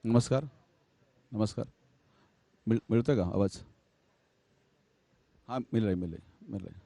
नमस्कार. नमस्कार. मिळतोय का आवाज? हां, मिल रहा है, मिल रहा है, मिल रहा है.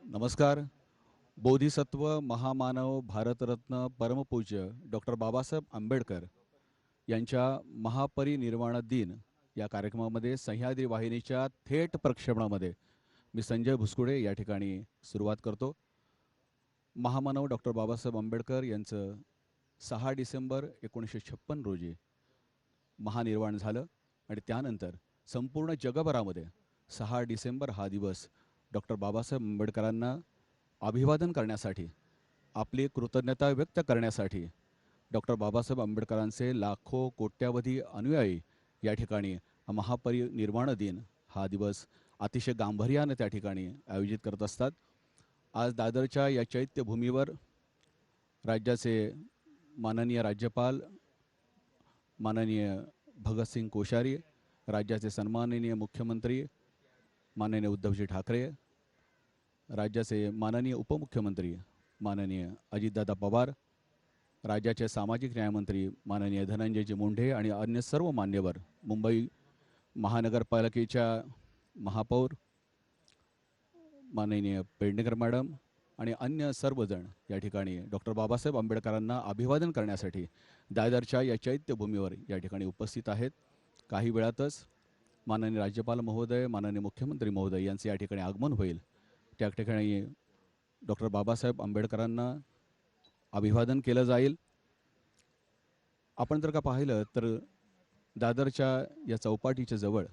नमस्कार. बोधिसत्व महामानव भारतरत्न परमपूज्य डॉक्टर बाबासाहेब आंबेडकर यांच्या महापरिनिर्वाण दिन या कार्यक्रमामध्ये सह्याद्री वाहिनीच्या थेट प्रक्षेपणामध्ये मी संजय भुसकुडे या ठिकाणी सुरुवात करतो. महामानव डॉक्टर बाबासाहेब आंबेडकर यांचं 6 डिसेंबर 1956 रोजी महानिर्वाण झालं आणि त्यानंतर संपूर्ण जगभरामध्ये 6 डिसेंबर हा दिवस डॉक्टर बाबासाहेब आंबेडकरांना अभिवादन करण्यासाठी, आपली कृतज्ञता व्यक्त करण्यासाठी डॉक्टर बाबासाहेब आंबेडकरांचे लाखो कोट्यावधी अनुयायी या ठिकाणी महापरिनिर्वाण दिन हा दिवस अतिशय गांभीर्याने त्या ठिकाणी आयोजित करत असतात. आज दादरच्या या चैत्यभूमीवर राज्याचे माननीय राज्यपाल माननीय भगतसिंग कोश्यारी, राज्याचे सन्माननीय मुख्यमंत्री माननीय उद्धवजी ठाकरे, राज्याचे माननीय उपमुख्यमंत्री माननीय अजितदादा पवार, राज्याचे सामाजिक न्यायमंत्री माननीय धनंजयजी मुंडे आणि अन्य सर्व मान्यवर, मुंबई महानगरपालिकेच्या महापौर माननीय पेडणेकर मॅडम आणि अन्य सर्वजण या ठिकाणी डॉक्टर बाबासाहेब आंबेडकरांना अभिवादन करण्यासाठी दादरच्या या चैत्यभूमीवर या ठिकाणी उपस्थित आहेत. काही वेळातच माननीय राज्यपाल महोदय, माननीय मुख्यमंत्री महोदय यांचे या ठिकाणी आगमन होईल. त्या ठिकाणी डॉक्टर बाबासाहेब आंबेडकरांना अभिवादन केलं जाईल. आपण जर का पाहिलं तर दादरच्या या चौपाटीच्या जवळ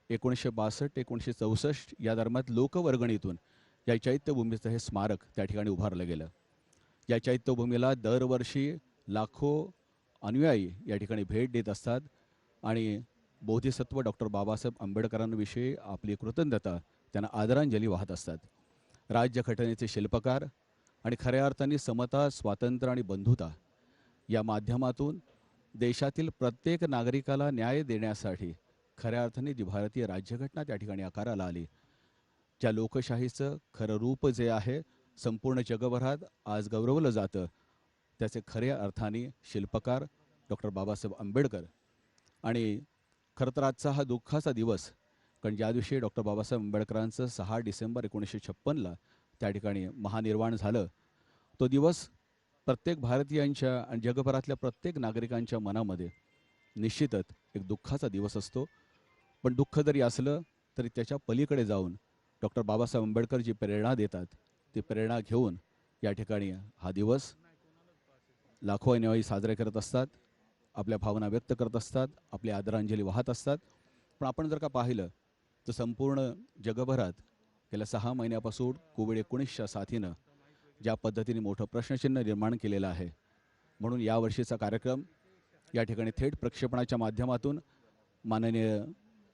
1962-1964 या दरम्यान लोकवर्गणीतून या चैत्यभूमीचं हे स्मारक त्या ठिकाणी उभारलं गेलं. या चैत्यभूमीला दरवर्षी लाखो अनुयायी या ठिकाणी भेट देत असतात आणि बोधिसत्व डॉक्टर बाबासाहेब आंबेडकरांविषयी आपली कृतज्ञता, त्यांना आदरांजली वाहत असतात. राज्यघटनेचे शिल्पकार आणि खऱ्या अर्थाने समता, स्वातंत्र्य आणि बंधुता या माध्यमातून देशातील प्रत्येक नागरिकाला न्याय देण्यासाठी खऱ्या अर्थाने जी भारतीय राज्यघटना त्या ठिकाणी आकाराला आली, ज्या लोकशाहीचं खरं रूप जे आहे संपूर्ण जगभरात आज गौरवलं जातं, त्याचे खऱ्या अर्थाने शिल्पकार डॉक्टर बाबासाहेब आंबेडकर. आणि खरं तर आजचा हा दुःखाचा दिवस, कारण ज्या दिवशी डॉक्टर बाबासाहेब आंबेडकरांचं 6 डिसेंबर 1956ला त्या ठिकाणी महानिर्वाण झालं, तो दिवस प्रत्येक भारतीयांच्या आणि जगभरातल्या प्रत्येक नागरिकांच्या मनामध्ये निश्चितच एक दुःखाचा दिवस असतो. पण दुःख जरी असलं तरी त्याच्या पलीकडे जाऊन डॉक्टर बाबासाहेब आंबेडकर जी प्रेरणा देतात, ती प्रेरणा घेऊन या ठिकाणी हा दिवस लाखो अनुयायी साजरे करत असतात, आपल्या भावना व्यक्त करत असतात, आपली आदरांजली वाहत असतात. पण आपण जर का पाहिलं तर संपूर्ण जगभरात गेल्या 6 महिन्यापासून कोविड-19च्या साथीनं ज्या पद्धतीने मोठं प्रश्नचिन्ह निर्माण केलेलं आहे, म्हणून यावर्षीचा कार्यक्रम या ठिकाणी थेट प्रक्षेपणाच्या माध्यमातून माननीय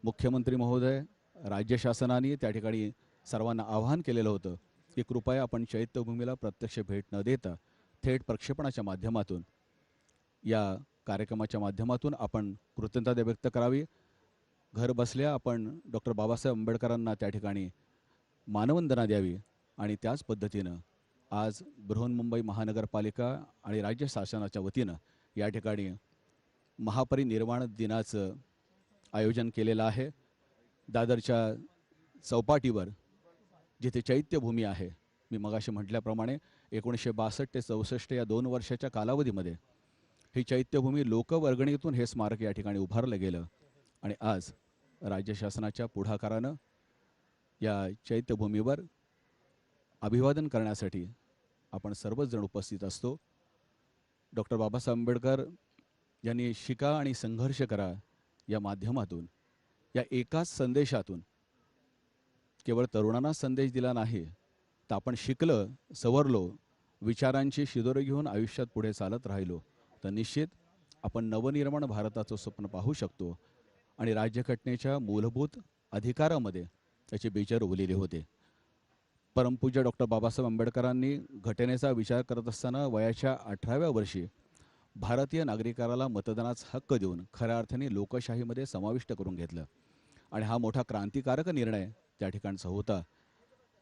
मुख्यमंत्री महोदय, राज्य शासनाने त्या ठिकाणी सर्वांना आवाहन केलेलं होतं की कृपया आपण चैत्यभूमीला प्रत्यक्ष भेट न देता थेट प्रक्षेपणाच्या माध्यमातून या कार्यक्रमाच्या माध्यमातून आपण कृतज्ञता व्यक्त करावी. घर बसल्या आपण डॉक्टर बाबासाहेब आंबेडकरांना त्या ठिकाणी मानवंदना द्यावी आणि त्याच पद्धतीनं आज बृहन्मुंबई महानगरपालिका आणि राज्य शासनाच्या वतीनं या ठिकाणी महापरिनिर्वाण दिनाचं आयोजन केलेलं आहे. दादरच्या चौपाटीवर जिथे चैत्यभूमी आहे, मी मगाशी म्हटल्याप्रमाणे 1962 ते 64 या 2 वर्षाच्या कालावधीमध्ये ही चैत्यभूमी लोकवर्गणीतून हे स्मारक या ठिकाणी उभारलं गेलं आणि आज राज्य शासनाच्या पुढाकारानं या चैत्यभूमीवर अभिवादन करण्यासाठी आपण सर्वच जण उपस्थित असतो. डॉक्टर बाबासाहेब आंबेडकर यांनी शिका आणि संघर्ष करा या माध्यमातून, या एकाच संदेशातून केवळ तरुणांना संदेश दिला नाही, तर आपण शिकलं, सवरलो, विचारांची शिदोरी घेऊन आयुष्यात पुढे चालत राहिलो तर निश्चित आपण नवनिर्माण भारताचं स्वप्न पाहू शकतो आणि राज्यघटनेच्या मूलभूत अधिकारामध्ये त्याचे बीज रोवलेले होते. परमपूज्य डॉक्टर बाबासाहेब आंबेडकरांनी घटनेचा विचार करत असताना वयाच्या 18व्या वर्षी भारतीय नागरिकाला मतदानाचा हक्क देऊन खऱ्या अर्थाने लोकशाहीमध्ये समाविष्ट करून घेतलं आणि हा मोठा क्रांतिकारक निर्णय त्या ठिकाणचा होता.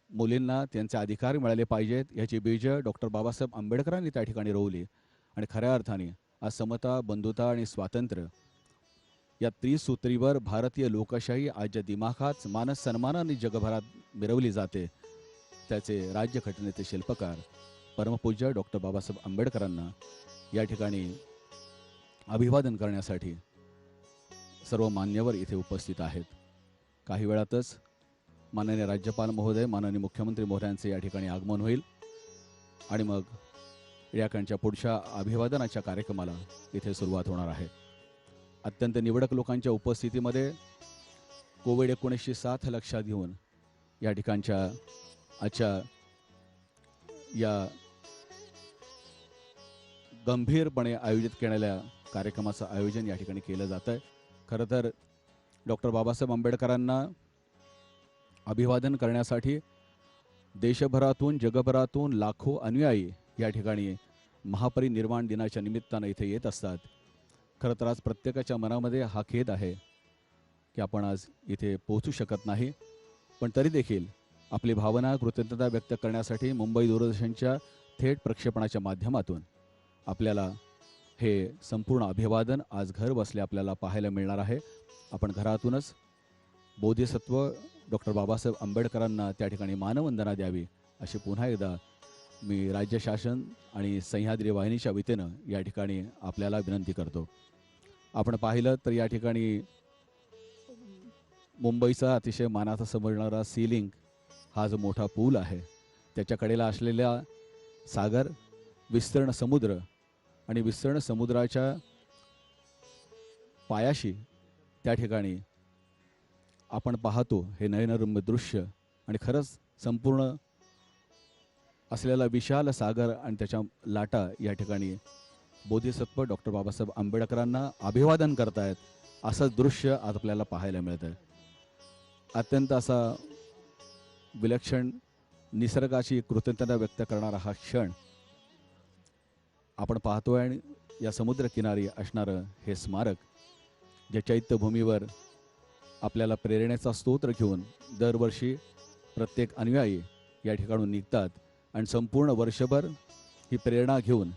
मुलींना त्यांचे अधिकार मिळाले पाहिजेत याची बीज डॉक्टर बाबासाहेब आंबेडकरांनी त्या ठिकाणी रोवली आणि खऱ्या अर्थाने आज समता, बंधुता आणि स्वातंत्र्य या त्रिसूत्रीवर भारतीय लोकशाही आज ज्या दिमाखात मानस सन्मानाने जगभरात मिरवली जाते, त्याचे राज्यघटनेचे शिल्पकार परमपूज्य डॉक्टर बाबासाहेब आंबेडकरांना या ठिकाणी अभिवादन करण्यासाठी सर्व मान्यवर इथे उपस्थित आहेत. काही वेळातच माननीय राज्यपाल महोदय, माननीय मुख्यमंत्री महोदयांचे या ठिकाणी आगमन होईल आणि मग याकांच्या पुढच्या अभिवादनाच्या कार्यक्रमाला इथे सुरुवात होणार आहे. अत्यंत निवडक लोकांच्या उपस्थितीमध्ये कोविड-19ची साथ लक्षात घेऊन या ठिकाणच्या आजच्या या गंभीरपणे आयोजित केलेल्या कार्यक्रमाचं आयोजन या ठिकाणी केलं जातं आहे. खरं तर डॉक्टर बाबासाहेब आंबेडकरांना अभिवादन करण्यासाठी देशभरातून, जगभरातून लाखो अनुयायी या ठिकाणी महापरिनिर्वाण दिनाच्या निमित्तानं इथे येत असतात. खरं तर आज प्रत्येकाच्या मनामध्ये हा खेद आहे की आपण आज इथे पोहोचू शकत नाही, पण तरी देखील आपली भावना, कृतज्ञता व्यक्त करण्यासाठी मुंबई दूरदर्शनच्या थेट प्रक्षेपणाच्या माध्यमातून आपल्याला हे संपूर्ण अभिवादन आज घर बसल्या आपल्याला पाहायला मिळणार आहे. आपण घरातूनच बोधिसत्व डॉक्टर बाबासाहेब आंबेडकरांना त्या ठिकाणी मानवंदना द्यावी अशी पुन्हा एकदा मी राज्य शासन आणि सह्याद्री वाहिनीच्या वतीनं या ठिकाणी आपल्याला विनंती करतो. आपण पाहिलं तर या ठिकाणी मुंबईचा अतिशय मानाचा समजणारा सीलिंग हा जो मोठा पूल आहे, त्याच्या कडेला असलेल्या सागर, विस्तीर्ण समुद्र आणि विस्तीर्ण समुद्राच्या पायाशी त्या ठिकाणी आपण पाहतो हे नयनरम्य दृश्य आणि खरंच संपूर्ण असलेला विशाल सागर आणि त्याच्या लाटा या ठिकाणी बोधिसत्व डॉक्टर बाबासाहेब आंबेडकरांना अभिवादन करतायत असं दृश्य आज आपल्याला पाहायला मिळतं. अत्यंत असा विलक्षण निसर्गाची कृतज्ञता व्यक्त करणारा हा क्षण आपण पाहतोय आणि या समुद्रकिनारी असणारं हे स्मारक ज्या चैत्यभूमीवर आपल्याला प्रेरणेचा स्तोत्र घेऊन दरवर्षी प्रत्येक अनुयायी या ठिकाणून निघतात आणि संपूर्ण वर्षभर ही प्रेरणा घेऊन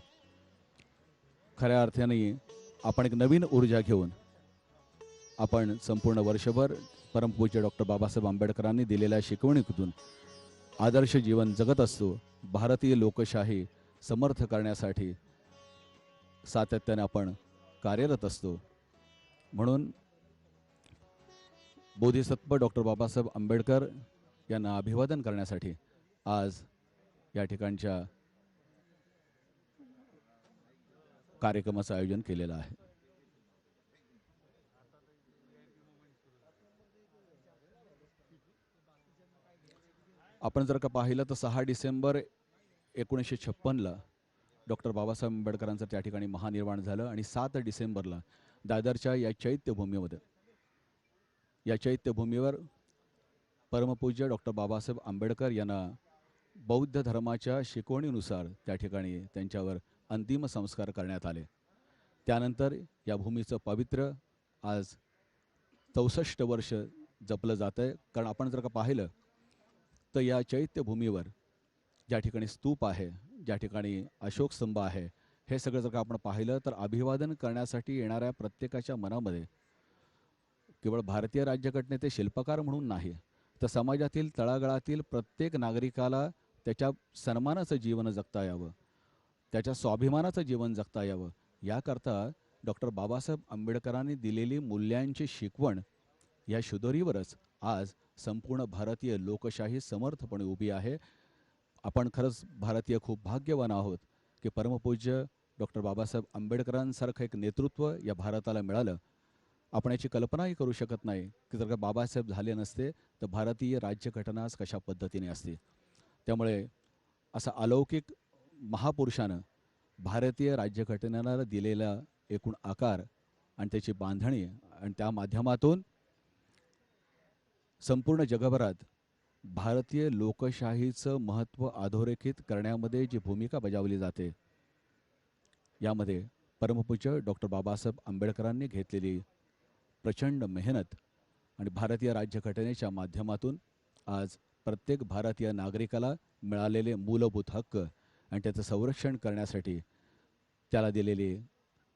खऱ्या अर्थाने आपण एक नवीन ऊर्जा घेऊन आपण संपूर्ण वर्षभर परमपूज्य डॉक्टर बाबासाहेब आंबेडकरांनी दिलेल्या शिकवणीतून आदर्श जीवन जगत असतो. भारतीय लोकशाही समर्थ करण्यासाठी सातत्याने आपण कार्यरत असतो. म्हणून बोधिसत्व डॉक्टर बाबासाहेब आंबेडकर यांना अभिवादन करण्यासाठी आज या ठिकाणच्या कार्यक्रमाचं आयोजन केलेलं आहे. आपण जर का पाहिलं तर 6 डिसेंबर 1956ला डॉक्टर बाबासाहेब आंबेडकरांचं त्या ठिकाणी महानिर्वाण झालं आणि 7 डिसेंबरला दादरच्या या चैत्यभूमीवर परमपूज्य डॉक्टर बाबासाहेब आंबेडकर यांना बौद्ध धर्माच्या शिकवणीनुसार त्या ठिकाणी त्यांच्यावर अंतिम संस्कार करण्यात आले. त्यानंतर या भूमीचं पवित्र आज 64 वर्ष जपलं जातं आहे. कारण आपण जर का पाहिलं तर या चैत्यभूमीवर ज्या ठिकाणी स्तूप आहे, ज्या ठिकाणी अशोक स्तंभ आहे, हे सगळं जर का आपण पाहिलं तर अभिवादन करण्यासाठी येणाऱ्या प्रत्येकाच्या मनामध्ये केवळ भारतीय राज्यघटनेचे शिल्पकार म्हणून नाही, तर समाजातील तळागाळातील प्रत्येक नागरिकाला त्याच्या सन्मानाचं जीवन जगता यावं, त्याच्या स्वाभिमानाचं जीवन जगता यावं, याकरता डॉक्टर बाबासाहेब आंबेडकरांनी दिलेली मूल्यांची शिकवण या शुद्धोरीवरच आज संपूर्ण भारतीय लोकशाही समर्थपणे उभी आहे. आपण खरंच भारतीय खूप भाग्यवान आहोत की परमपूज्य डॉक्टर बाबासाहेब आंबेडकरांसारखं एक नेतृत्व या भारताला मिळालं. आपण याची कल्पनाही करू शकत नाही की जर का बाबासाहेब झाले नसते तर भारतीय राज्यघटना आज कशा पद्धतीने असते. त्यामुळे असा अलौकिक महापुरुषानं भारतीय राज्यघटनेला दिलेला एकूण आकार आणि त्याची बांधणी आणि त्या माध्यमातून संपूर्ण जगभरात भारतीय लोकशाहीचं महत्त्व अधोरेखित करण्यामध्ये जी भूमिका बजावली जाते, यामध्ये परमपूज्य डॉक्टर बाबासाहेब आंबेडकरांनी घेतलेली प्रचंड मेहनत आणि भारतीय राज्यघटनेच्या माध्यमातून आज प्रत्येक भारतीय नागरिकाला मिळालेले मूलभूत हक्क आणि त्याचं संरक्षण करण्यासाठी त्याला दिलेली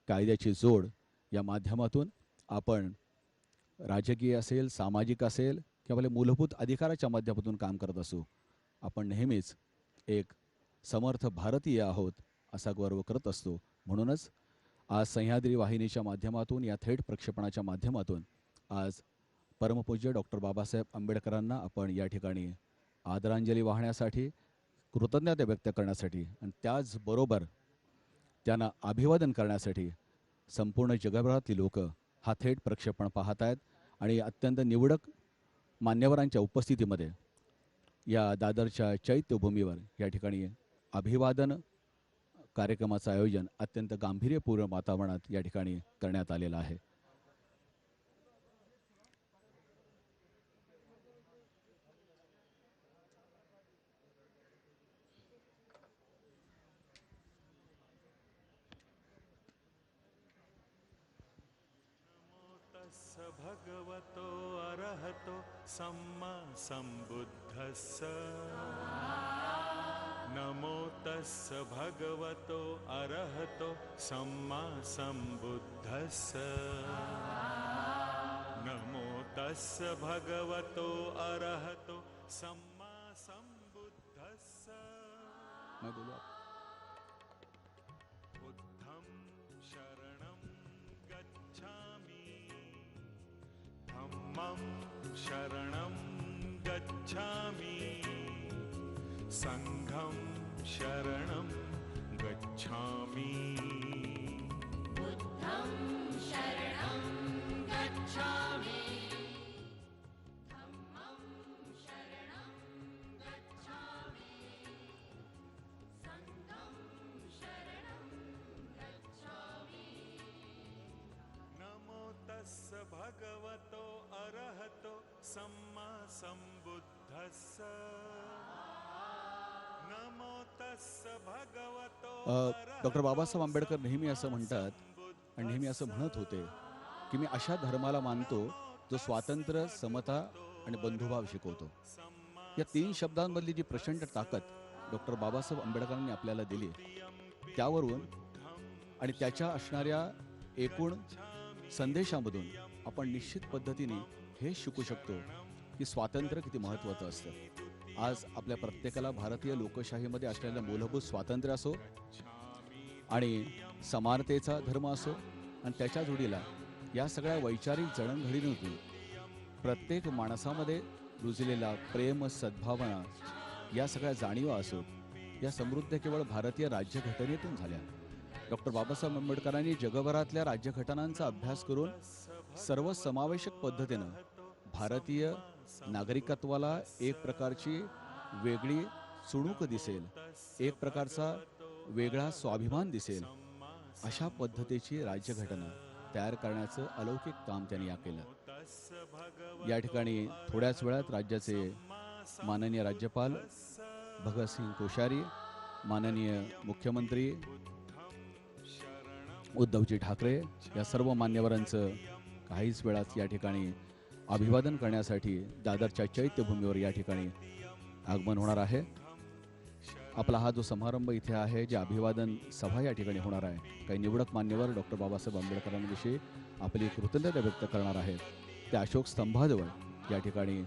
कायद्याची जोड या माध्यमातून आपण राजकीय असेल, सामाजिक असेल किंवा आपल्या मूलभूत अधिकाराच्या माध्यमातून काम करत असू, आपण नेहमीच एक समर्थ भारतीय आहोत असा गर्व करत असतो. म्हणूनच आज सह्याद्री वाहिनीच्या माध्यमातून या थेट प्रक्षेपणाच्या माध्यमातून आज परमपूज्य डॉक्टर बाबासाहेब आंबेडकरांना आपण या ठिकाणी आदरांजली वाहण्यासाठी, कृतज्ञता व्यक्त करण्यासाठी आणि त्याचबरोबर त्यांना अभिवादन करण्यासाठी संपूर्ण जगभरातली लोक हा थेट प्रक्षेपण पाहत आहेत. आणि अत्यंत निवडक मान्यवरांच्या उपस्थितीमध्ये या दादरच्या चैत्यभूमीवर या ठिकाणी अभिवादन कार्यक्रमाचं आयोजन अत्यंत गांभीर्यपूर्ण वातावरणात या ठिकाणी करण्यात आलेलं आहे. भगवतो अरहतो सम्मा सम्बुद्धस्स नमो तस्स भगवतो अरहतो सम्मा सम्बुद्धस्स नमो तस्स भगवतो अरहतो सम्मा सम्बुद्धस्स. मैं बोलूँ बुद्धं शरणं गच्छामि धम्मं शरणं गच्छामि संघं शरणं गच्छामि. बुद्धं शरणं गच्छामि धम्मं शरणं गच्छामि संघं शरणं गच्छामि. नमो तस्स भगवतो अरहतो सम्मा सम्बुद्धस्स नमो तस्स भगवतो. डॉक्टर बाबासाहेब आंबेडकर नेहमी असं म्हणतात आणि नेहमी असं म्हणत होते की मी अशा धर्माला मानतो जो स्वातंत्र्य, समता आणि बंधुभाव शिकवतो. या तीन शब्दांमधली जी प्रचंड ताकद डॉक्टर बाबासाहेब आंबेडकरांनी आपल्याला दिली, त्यावरून आणि त्याच्या असणाऱ्या एकूण संदेशामधून आपण निश्चित पद्धतीने हे शिकू शकतो की स्वातंत्र्य किती महत्त्वाचं असतं. आज आपल्या प्रत्येकाला भारतीय लोकशाहीमध्ये असलेलं मूलभूत स्वातंत्र्य असो आणि समानतेचा धर्म असो आणि त्याच्या जोडीला या सगळ्या वैचारिक जडणघडणीतून प्रत्येक माणसामध्ये रुजलेला प्रेम, सद्भावना, या सगळ्या जाणीवा असो, या समृद्ध केवळ भारतीय राज्यघटनेतून झाल्या. डॉक्टर बाबासाहेब आंबेडकरांनी जगभरातल्या राज्यघटनांचा अभ्यास करून सर्वसमावेशक पद्धतीनं भारतीय नागरिकत्वाला एक प्रकारची वेगळी चुणूक दिसेल, एक प्रकारचा वेगळा स्वाभिमान दिसेल, अशा पद्धतीची राज्यघटना तयार करण्याचं अलौकिक काम त्यांनी या केलं. या ठिकाणी थोड्याच वेळात राज्याचे माननीय राज्यपाल भगतसिंग कोश्यारी, माननीय मुख्यमंत्री उद्धवजी ठाकरे या सर्व मान्यवरांचं काहीच वेळात या ठिकाणी अभिवादन करण्यासाठी दादरच्या चैत्यभूमीवर या ठिकाणी आगमन होणार आहे. आपला हा जो समारंभ इथे आहे, जे अभिवादन सभा या ठिकाणी होणार आहे, काही निवडक मान्यवर डॉक्टर बाबासाहेब आंबेडकरांविषयी आपली कृतज्ञता व्यक्त करणार आहेत. त्या अशोक स्तंभाजवळ या ठिकाणी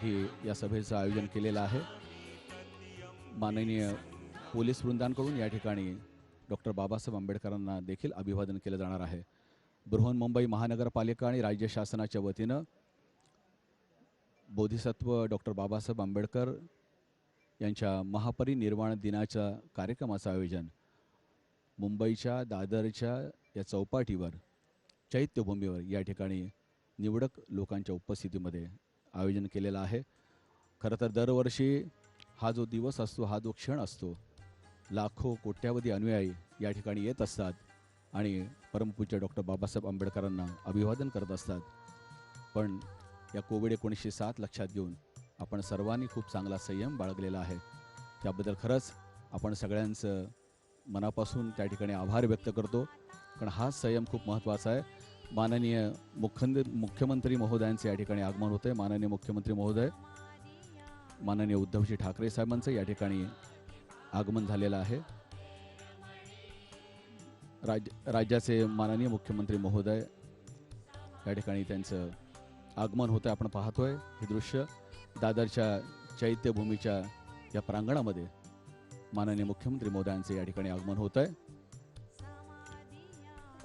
ही या सभेचं आयोजन केलेलं आहे. माननीय पोलीस वृंदांकडून या ठिकाणी डॉक्टर बाबासाहेब आंबेडकरांना देखील अभिवादन केलं जाणार आहे. बृहन्मुंबई महानगरपालिका आणि राज्य शासनाच्या वतीनं बोधिसत्व डॉक्टर बाबासाहेब आंबेडकर यांच्या महापरिनिर्वाण दिनाच्या कार्यक्रमाचं आयोजन मुंबईच्या दादरच्या या चौपाटीवर चैत्यभूमीवर या ठिकाणी निवडक लोकांच्या उपस्थितीमध्ये आयोजन केलेलं आहे. खरं तर दरवर्षी हा जो दिवस असतो, हा जो क्षण असतो, लाखो कोट्यावधी अनुयायी या ठिकाणी येत असतात आणि परमपूज्य डॉक्टर बाबासाहेब आंबेडकरांना अभिवादन करत असतात. पण या कोविड-19 साथ लक्षात घेऊन आपण सर्वांनी खूप चांगला संयम बाळगलेला आहे. त्याबद्दल खरंच आपण सगळ्यांचं मनापासून त्या ठिकाणी आभार व्यक्त करतो. कारण हा संयम खूप महत्त्वाचा आहे. माननीय मुख्यमंत्री महोदयांचे या ठिकाणी आगमन होते. माननीय मुख्यमंत्री महोदय माननीय उद्धवजी ठाकरे साहेबांचं या ठिकाणी आगमन झालेलं आहे. राज्याचे माननीय मुख्यमंत्री महोदय या ठिकाणी त्यांचं आगमन होतं. आपण पाहतोय हे दृश्य दादरच्या चैत्यभूमीच्या या प्रांगणामध्ये माननीय मुख्यमंत्री महोदयांचे या ठिकाणी आगमन होत आहे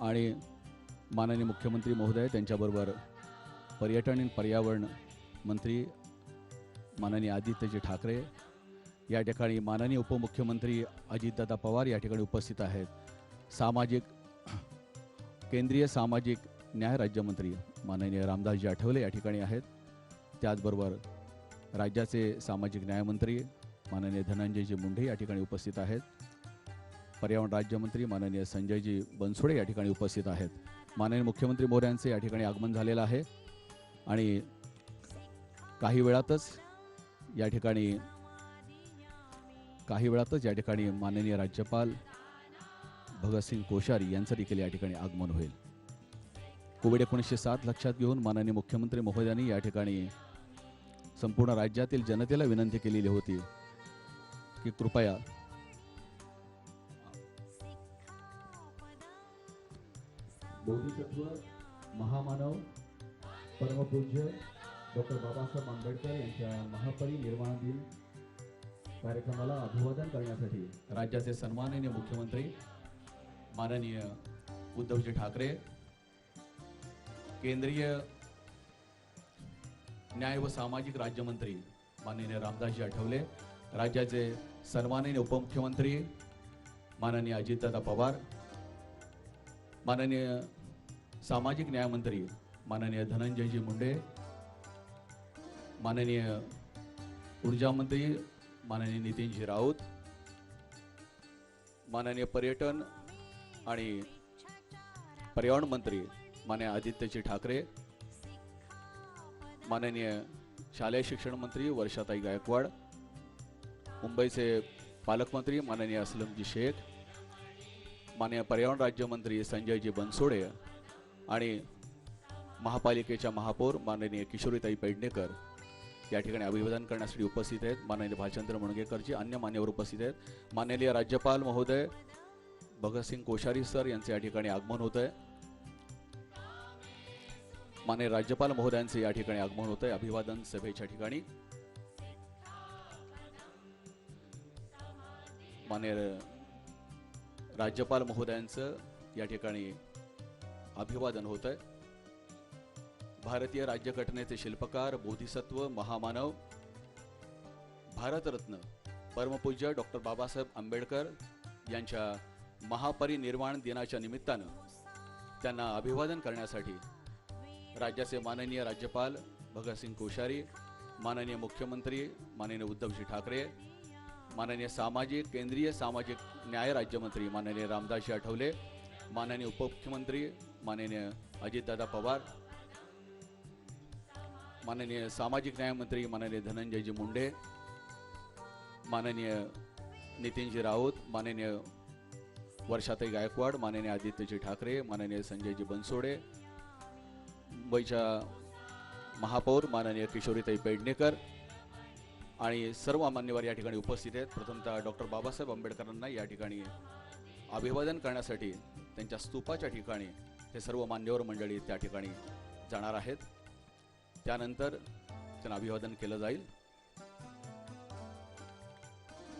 आणि माननीय मुख्यमंत्री महोदय त्यांच्याबरोबर पर्यटन आणि पर्यावरण मंत्री माननीय आदित्यजी ठाकरे या ठिकाणी, माननीय उपमुख्यमंत्री अजितदादा पवार या ठिकाणी उपस्थित आहेत. केंद्रीय सामाजिक न्याय राज्यमंत्री माननीय रामदासजी आठवले या ठिकाणी आहेत. त्याचबरोबर राज्याचे सामाजिक न्यायमंत्री माननीय धनंजयजी मुंडे या ठिकाणी उपस्थित आहेत. पर्यावरण राज्यमंत्री माननीय संजयजी बनसोडे या ठिकाणी उपस्थित आहेत. माननीय मुख्यमंत्री महोदयांचे या ठिकाणी आगमन झालेलं आहे आणि काही वेळातच या ठिकाणी माननीय राज्यपाल भगतसिंग कोश्यारी यांचं देखील या ठिकाणी आगमन होईल. कोविड-19 साथ लक्षात घेऊन माननीय मुख्यमंत्री महोदयांनी या ठिकाणी संपूर्ण राज्यातील जनतेला विनंती केलेली होती की कृपया बोधिसत्व महामानव परमपूज्य डॉक्टर बाबासाहेब आंबेडकर यांच्या महापरिनिर्वाण दिन कार्यक्रमाला अभिवादन करण्यासाठी राज्याचे सन्माननीय मुख्यमंत्री माननीय उद्धवजी ठाकरे, केंद्रीय न्याय व सामाजिक राज्यमंत्री माननीय रामदासजी आठवले, राज्याचे सन्माननीय उपमुख्यमंत्री माननीय अजितदादा पवार, माननीय सामाजिक न्यायमंत्री माननीय धनंजयजी मुंडे, माननीय ऊर्जा मंत्री माननीय नितीनजी राऊत, माननीय पर्यटन आणि पर्यावरण मंत्री माननीय आदित्यजी ठाकरे, माननीय शालेय शिक्षण मंत्री वर्षाताई गायकवाड, मुंबईचे पालकमंत्री माननीय असलमजी शेख, माननीय पर्यावरण राज्यमंत्री संजयजी बनसोडे आणि महापालिकेच्या महापौर माननीय किशोरीताई पेडणेकर या ठिकाणी अभिवादन करण्यासाठी उपस्थित आहेत. माननीय भालचंद्र मुणगेकरजी, अन्य मान्यवर उपस्थित आहेत. माननीय राज्यपाल महोदय भगतसिंग कोश्यारी सर यांचे या ठिकाणी आगमन होत आहे. माननीय राज्यपाल महोदयांचे या ठिकाणी आगमन होत आहे अभिवादन सभेच्या ठिकाणी. माननीय राज्यपाल महोदयांचं या ठिकाणी अभिवादन होत आहे. भारतीय राज्यघटनेचे शिल्पकार, बोधिसत्व महामानव, भारतरत्न परमपूज्य डॉक्टर बाबासाहेब आंबेडकर यांच्या महापरिनिर्वाण दिनाच्या निमित्तानं त्यांना अभिवादन करण्यासाठी राज्याचे माननीय राज्यपाल भगतसिंग कोश्यारी, माननीय मुख्यमंत्री माननीय उद्धवजी ठाकरे, माननीय केंद्रीय सामाजिक न्याय राज्यमंत्री माननीय रामदासजी आठवले, माननीय उपमुख्यमंत्री माननीय अजितदादा पवार, माननीय सामाजिक न्यायमंत्री माननीय धनंजयजी मुंडे, माननीय नितीनजी राऊत, माननीय वर्षाताई गायकवाड, माननीय आदित्यजी ठाकरे, माननीय संजयजी बनसोडे, मुंबईच्या महापौर माननीय किशोरीताई पेडणेकर आणि सर्व मान्यवर या ठिकाणी उपस्थित आहेत. प्रथमतः डॉक्टर बाबासाहेब आंबेडकरांना या ठिकाणी अभिवादन करण्यासाठी त्यांच्या स्तूपाच्या ठिकाणी हे सर्व मान्यवर मंडळी त्या ठिकाणी जाणार आहेत. त्यानंतर त्यांना अभिवादन केलं जाईल.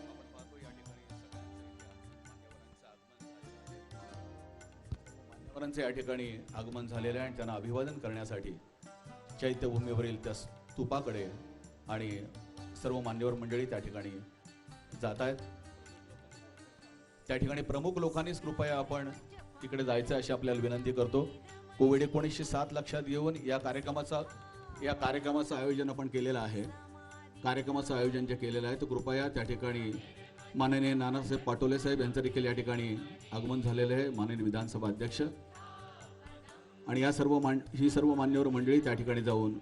आपण पाहतो या ठिकाणी मान्यवरांचं या ठिकाणी आगमन झालेलं आहे आणि त्यांना अभिवादन करण्यासाठी चैत्यभूमीवरील त्या स्तूपाकडे आणि सर्व मान्यवर मंडळी त्या ठिकाणी जात आहेत. त्या ठिकाणी प्रमुख लोकांनीच कृपया आपण तिकडे जायचं अशी आपल्याला विनंती करतो. कोविड-19 7 लक्षात घेऊन या कार्यक्रमाचं आयोजन आपण केलेलं आहे. कार्यक्रमाचं आयोजन जे केलेलं आहे तर कृपया त्या ठिकाणी माननीय नानासाहेब पाटोले साहेब यांचं देखील या ठिकाणी आगमन झालेलं आहे. माननीय विधानसभा अध्यक्ष आणि ही सर्व मान्यवर मंडळी त्या ठिकाणी जाऊन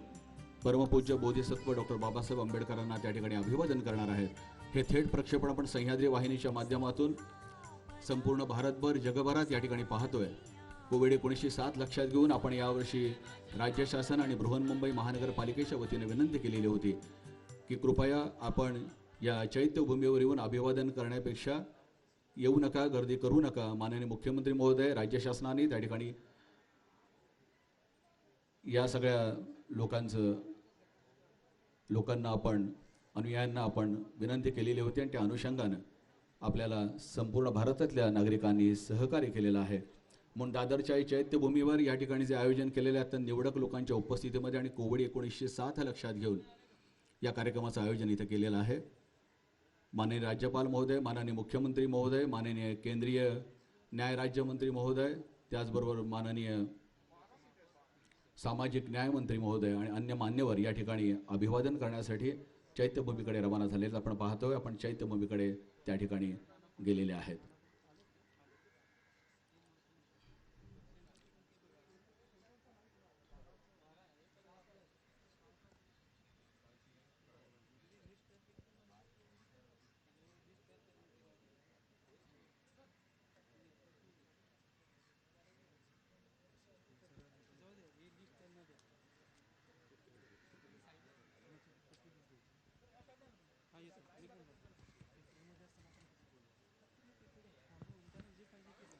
परमपूज्य बोधिसत्व डॉक्टर बाबासाहेब आंबेडकरांना त्या ठिकाणी अभिवादन करणार आहेत. हे थेट प्रक्षेपण आपण सह्याद्री वाहिनीच्या माध्यमातून संपूर्ण भारतभर जगभरात या ठिकाणी पाहतोय. कोविड-19 7 लक्षात घेऊन आपण यावर्षी राज्य शासन आणि बृहन्मुंबई महानगरपालिकेच्या वतीने विनंती केलेली होती की कृपया आपण या चैत्यभूमीवर येऊन अभिवादन करण्यापेक्षा येऊ नका, गर्दी करू नका. माननीय मुख्यमंत्री महोदय, राज्य शासनाने त्या ठिकाणी या सगळ्या लोकांना आपण अनुयायांना आपण विनंती केलेली होती आणि त्या अनुषंगानं आपल्याला संपूर्ण भारतातल्या नागरिकांनी सहकार्य केलेलं आहे. म्हणून दादरच्या चैत्यभूमीवर या ठिकाणी जे आयोजन केलेलं आहे अत्यंत निवडक लोकांच्या उपस्थितीमध्ये आणि कोविड-19 7 लक्षात घेऊन या कार्यक्रमाचं आयोजन इथं केलेलं आहे. माननीय राज्यपाल महोदय, माननीय मुख्यमंत्री महोदय, माननीय केंद्रीय न्याय राज्यमंत्री महोदय, त्याचबरोबर माननीय सामाजिक न्याय मंत्री महोदय आणि अन्य मान्यवर या ठिकाणी अभिवादन करण्यासाठी चैत्यभूमीकडे रवाना झाले. आपण पाहतोय आपण चैत्यभूमीकडे त्या ठिकाणी गेलेले आहेत.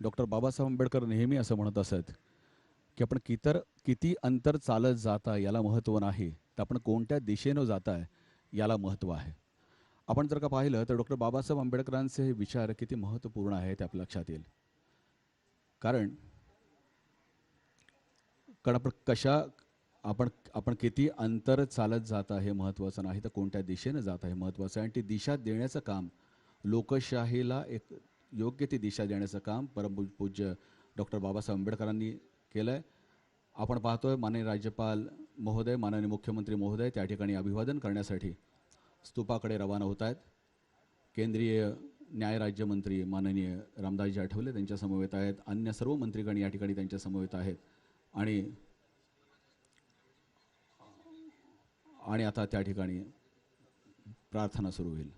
डॉक्टर बाबासाहेब आंबेडकर नेहमी असं म्हणत असत की आपण किती अंतर चालत जाता याला महत्त्व नाही, तर आपण कोणत्या दिशेनं जाताय याला महत्त्व आहे. आपण जर का पाहिलं तर डॉक्टर बाबासाहेब आंबेडकरांचे हे विचार किती महत्त्वपूर्ण आहेत ते आपल्या लक्षात येईल. कारण आपण किती अंतर चालत जाता हे महत्त्वाचं नाही, तर कोणत्या दिशेनं जाता हे महत्त्वाचं आहे. आणि ती दिशा देण्याचं काम, लोकशाहीला एक योग्य ती दिशा देण्याचं काम परमपूज्य डॉक्टर बाबासाहेब आंबेडकरांनी केलं आहे. आपण पाहतोय माननीय राज्यपाल महोदय, माननीय मुख्यमंत्री महोदय त्या ठिकाणी अभिवादन करण्यासाठी स्तूपाकडे रवाना होत आहेत. केंद्रीय न्याय राज्यमंत्री माननीय रामदासजी आठवले त्यांच्या समवेत आहेत. अन्य सर्व मंत्रीगण या ठिकाणी त्यांच्या समवेत आहेत. आणि आता त्या ठिकाणी प्रार्थना सुरू होईल.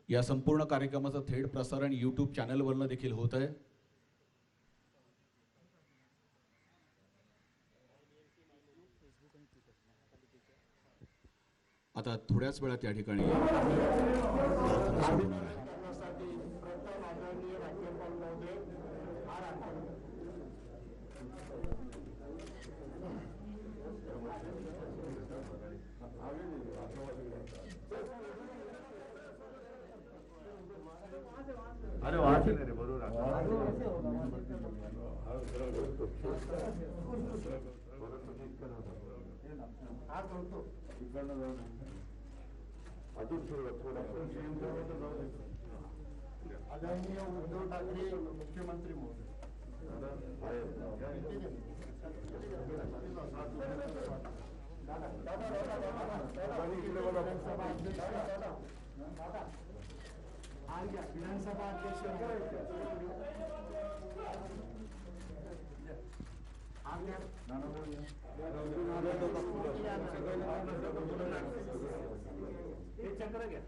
या संपूर्ण कार्यक्रमाचं थेट प्रसारण YouTube चॅनलवरनं देखील होत आहे. आता थोड्याच वेळात या ठिकाणी प्रार्थना सुरू होणार आहे. अरे वाच रे बरोबर आदरणीय उद्धव ठाकरे मुख्यमंत्री महोदय, विधानसभा अध्यक्ष चक्र घ्या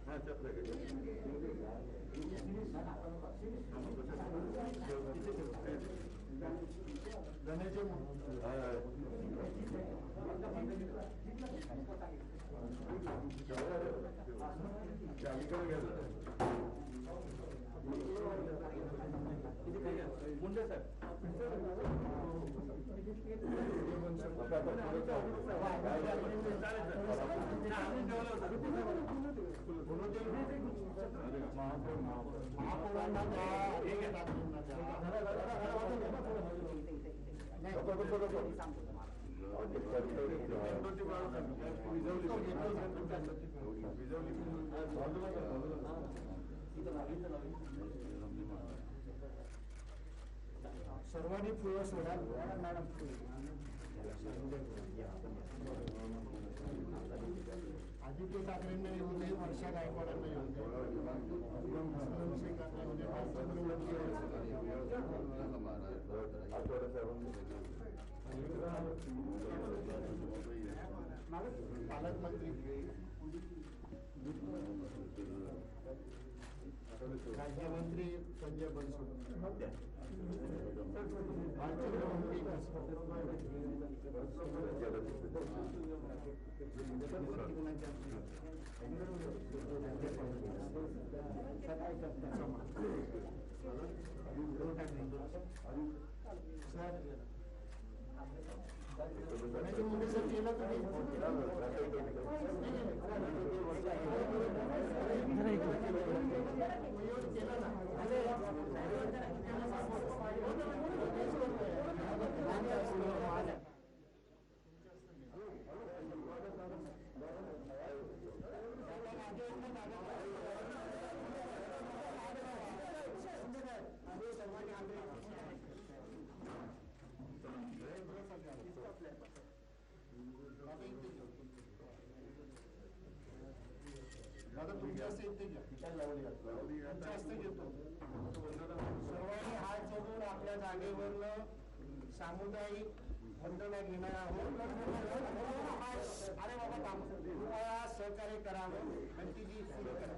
मुंडे सर्वांनी फुलं सोडा मॅडम आदित्य ठाकरेंना येऊ दे वर्षा गायकवाडांना येऊ दे पालकमंत्री राज्यमंत्री संजय बनसोडे सर्वांनी हात जोडून आपल्या जागेवरनं सामुदायिक वंदना घेणार आहोत. अरे बाबा काम कृपया सहकार्य करावं आणि ती जी सुरू करा.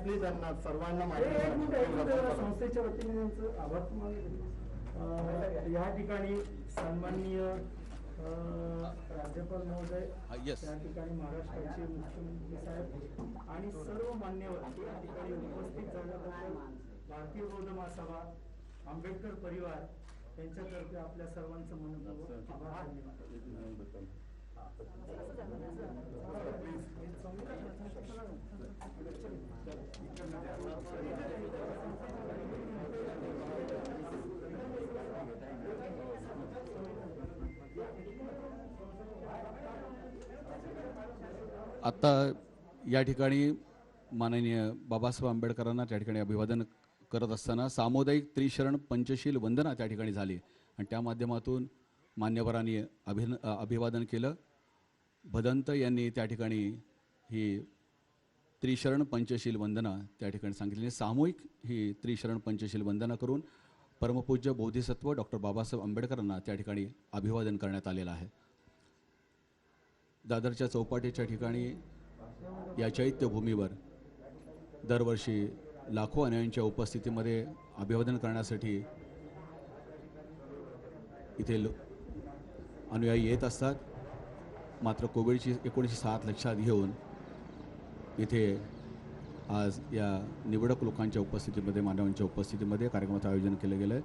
प्लीज सर्वांना संस्थेच्या वतीने त्यांचं आभार मानतो. या ठिकाणी सन्माननीय राज्यपाल महोदय, त्या ठिकाणी महाराष्ट्राचे मुख्यमंत्री साहेब आणि सर्व मान्यवर या ठिकाणी उपस्थित झाल्याबद्दल भारतीय बौद्ध महासभा आंबेडकर परिवार यांच्यातर्फे आपल्या सर्वांचं मनपूर्वक आभार धन्यवाद. आत्ता या ठिकाणी माननीय बाबासाहेब आंबेडकरांना त्या ठिकाणी अभिवादन करत असताना सामुदायिक त्रिशरण पंचशील वंदना त्या ठिकाणी झाली आणि त्या माध्यमातून मान्यवरांनी अभिवादन केलं. भदंत यांनी त्या ठिकाणी ही त्रिशरण पंचशील वंदना त्या ठिकाणी सांगितली. सामूहिक ही त्रिशरण पंचशील वंदना करून परमपूज्य बोधिसत्व डॉक्टर बाबासाहेब आंबेडकरांना त्या ठिकाणी अभिवादन करण्यात आलेलं आहे. दादरच्या चौपाटीच्या ठिकाणी या चैत्यभूमीवर दरवर्षी लाखो अनुयायांच्या उपस्थितीमध्ये अभिवादन करण्यासाठी इथे अनुयायी येत असतात. मात्र कोविडची 19 साथ लक्षात घेऊन इथे आज या निवडक लोकांच्या उपस्थितीमध्ये मानवांच्या उपस्थितीमध्ये कार्यक्रमाचं आयोजन केलं गेलं आहे.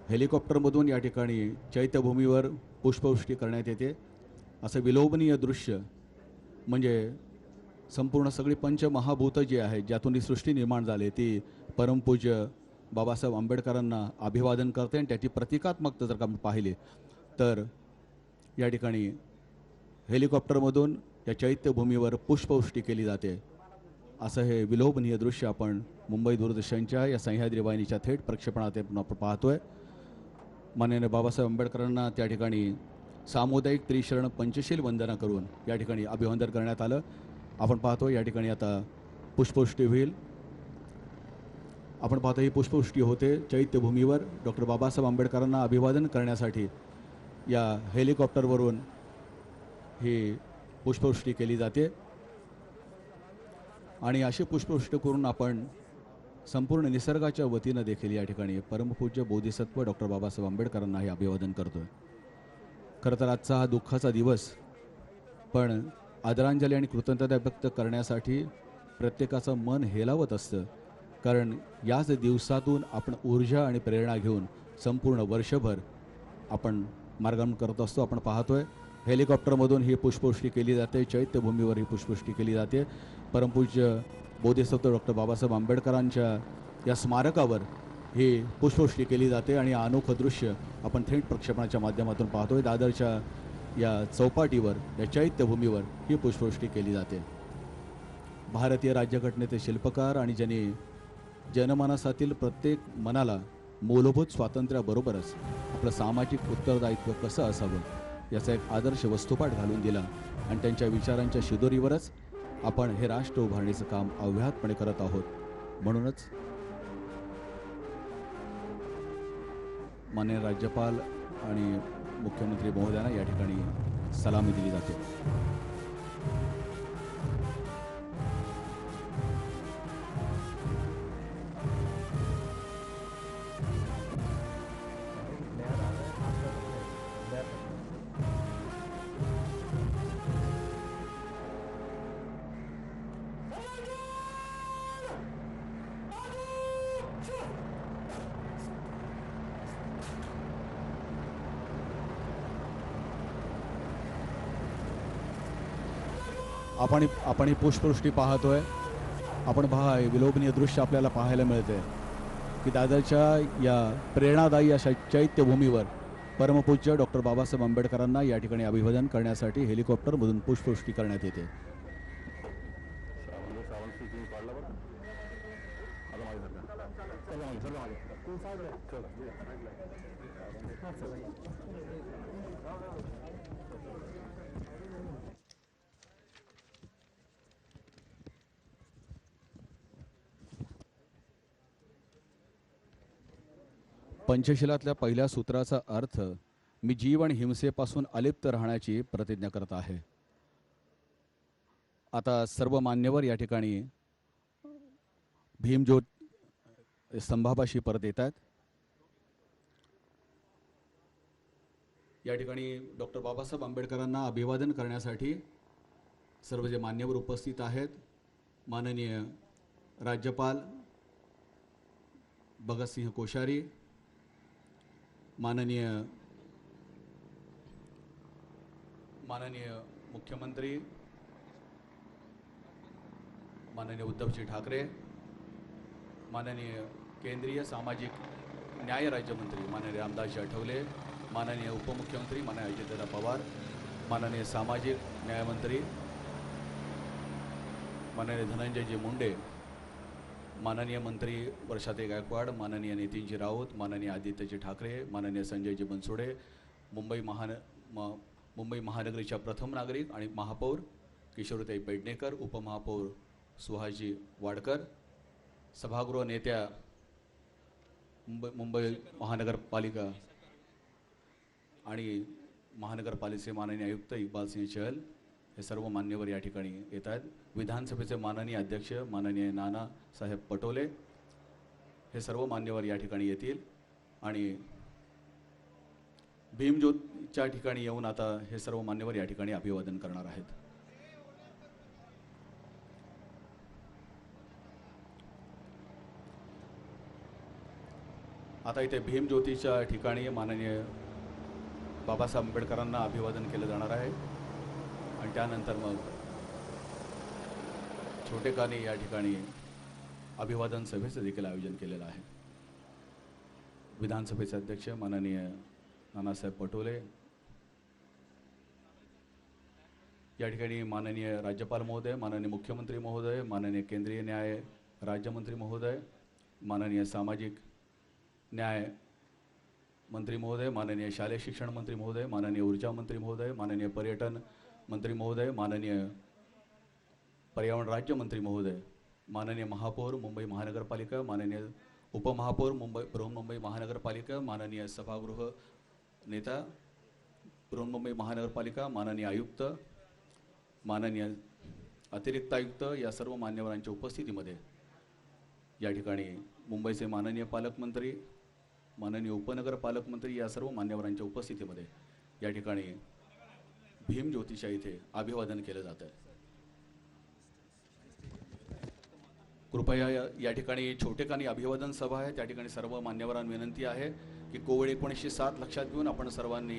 हेलिकॉप्टरमधून या ठिकाणी चैत्यभूमीवर पुष्पवृष्टी करण्यात येते. असं विलोभनीय दृश्य म्हणजे संपूर्ण सगळी पंचमहाभूतं जी आहेत ज्यातून ही सृष्टी निर्माण झाली ती परमपूज्य बाबासाहेब आंबेडकरांना अभिवादन करते आणि त्याची प्रतिकात्मकता जर का आपण पाहिली तर या ठिकाणी हेलिकॉप्टरमधून या चैत्यभूमीवर पुष्पवृष्टी केली जाते. असं हे विलोभनीय दृश्य आपण मुंबई दूरदर्शनच्या या सह्याद्री वाहिनीच्या थेट प्रक्षेपणात आपण पाहतोय. माननीय बाबासाहेब आंबेडकरांना त्या ठिकाणी सामुदायिक त्रिशरण पंचशील वंदना करून या ठिकाणी अभिवादन करण्यात आलं. आपण पाहतो या ठिकाणी आता पुष्पवृष्टी होईल. आपण पाहतो ही पुष्पवृष्टी होते चैत्यभूमीवर. डॉक्टर बाबासाहेब आंबेडकरांना अभिवादन करण्यासाठी या हेलिकॉप्टरवरून ही पुष्पवृष्टी केली जाते आणि अशी पुष्पवृष्टी करून आपण संपूर्ण निसर्गाच्या वतीनं देखील या ठिकाणी परमपूज्य बोधिसत्व डॉक्टर बाबासाहेब आंबेडकरांना हे अभिवादन करतोय. खरं तर आजचा हा दुःखाचा दिवस पण आदरांजली आणि कृतज्ञता व्यक्त करण्यासाठी प्रत्येकाचं मन हेलावत असतं. कारण याच दिवसातून आपण ऊर्जा आणि प्रेरणा घेऊन संपूर्ण वर्षभर आपण मार्गक्रमण करत असतो. आपण पाहतोय हेलिकॉप्टरमधून ही पुष्पवृष्टी केली जाते. चैत्यभूमीवर ही पुष्पवृष्टी केली जाते. परमपूज्य बोधिसत्व डॉक्टर बाबासाहेब आंबेडकरांच्या या स्मारकावर ही पुष्पवृष्टी केली जाते आणि अनोखं दृश्य आपण थेट प्रक्षेपणाच्या माध्यमातून पाहतोय. दादरच्या या चौपाटीवर या चैत्यभूमीवर ही पुष्पवृष्टी केली जाते. भारतीय राज्यघटनेचे शिल्पकार आणि ज्यांनी जनमानसातील प्रत्येक मनाला मूलभूत स्वातंत्र्याबरोबरच आपलं सामाजिक उत्तरदायित्व कसं असावं याचा एक आदर्श वस्तुपाठ घालून दिला आणि त्यांच्या विचारांच्या शिदोरीवरच आपण हे राष्ट्र उभारणीचं काम अव्याहतपणे करत आहोत. म्हणूनच माननीय राज्यपाल आणि मुख्यमंत्री महोदयांना या ठिकाणी सलामी दिली जाते. आपण ही पुष्पवृष्टी पाहतोय. आपण पहा हे विलोभनीय दृश्य आपल्याला पाहायला मिळते की दादरच्या या प्रेरणादायी अशा चैत्यभूमीवर परमपूज्य डॉक्टर बाबासाहेब आंबेडकरांना या ठिकाणी अभिवादन करण्यासाठी हेलिकॉप्टरमधून पुष्पवृष्टी करण्यात येते. पंचशिलातल्या पहिल्या सूत्राचा अर्थ मी जीव आणि हिंसेपासून अलिप्त राहण्याची प्रतिज्ञा करत आहे. आता सर्व मान्यवर या ठिकाणी भीमज्योत स्तंभापाशी परत येतात. या ठिकाणी डॉक्टर बाबासाहेब आंबेडकरांना अभिवादन करण्यासाठी सर्व जे मान्यवर उपस्थित आहेत, माननीय राज्यपाल भगतसिंह कोश्यारी, माननीय मुख्यमंत्री माननीय उद्धवजी ठाकरे, माननीय केंद्रीय सामाजिक न्याय राज्यमंत्री माननीय रामदासजी आठवले, माननीय उपमुख्यमंत्री माननीय अजितदादा पवार, माननीय सामाजिक न्यायमंत्री माननीय धनंजयजी मुंडे, माननीय मंत्री वर्षाताई गायकवाड, माननीय नितीनजी राऊत, माननीय आदित्यजी ठाकरे, माननीय संजयजी बनसोडे, मुंबई महानगरीच्या प्रथम नागरिक आणि महापौर किशोरीताई पेडणेकर, उपमहापौर सुहासजी वाडकर, सभागृह नेत्या मुंबई महानगरपालिका आणि महानगरपालिकेचे माननीय आयुक्त इक्बाल सिंह चहल हे सर्व मान्यवर या ठिकाणी येत आहेत. विधानसभेचे माननीय अध्यक्ष माननीय नाना साहेब पटोले हे सर्व मान्यवर या ठिकाणी येतील आणि भीमज्योतच्या ठिकाणी येऊन आता हे सर्व मान्यवर या ठिकाणी अभिवादन करणार आहेत. आता इथे भीमज्योतीच्या ठिकाणी माननीय बाबासाहेब आंबेडकरांना अभिवादन केलं जाणार आहे आणि त्यानंतर मग छोटेखानी या ठिकाणी अभिवादन सभेचं देखील आयोजन केलेलं आहे. विधानसभेचे अध्यक्ष माननीय नानासाहेब पटोले, या ठिकाणी माननीय राज्यपाल महोदय, माननीय मुख्यमंत्री महोदय, माननीय केंद्रीय न्याय राज्यमंत्री महोदय, माननीय सामाजिक न्याय मंत्री महोदय, माननीय शालेय शिक्षण मंत्री महोदय, माननीय ऊर्जा मंत्री महोदय, माननीय पर्यटन मंत्री महोदय, माननीय पर्यावरण राज्यमंत्री महोदय, माननीय महापौर मुंबई महानगरपालिका, माननीय उपमहापौर बृहन्मुंबई महानगरपालिका, माननीय सभागृह नेता बृहन्मुंबई महानगरपालिका, माननीय आयुक्त, माननीय अतिरिक्त आयुक्त या सर्व मान्यवरांच्या उपस्थितीमध्ये या ठिकाणी मुंबईचे माननीय पालकमंत्री, माननीय उपनगर पालकमंत्री या सर्व मान्यवरांच्या उपस्थितीमध्ये या ठिकाणी भीमज्योतीच्या इथे अभिवादन केलं जात आहे. कृपया या ठिकाणी छोटेखानी अभिवादन सभा आहे, त्या ठिकाणी सर्व मान्यवरांना विनंती आहे की कोविड-19 लक्षात घेऊन आपण सर्वांनी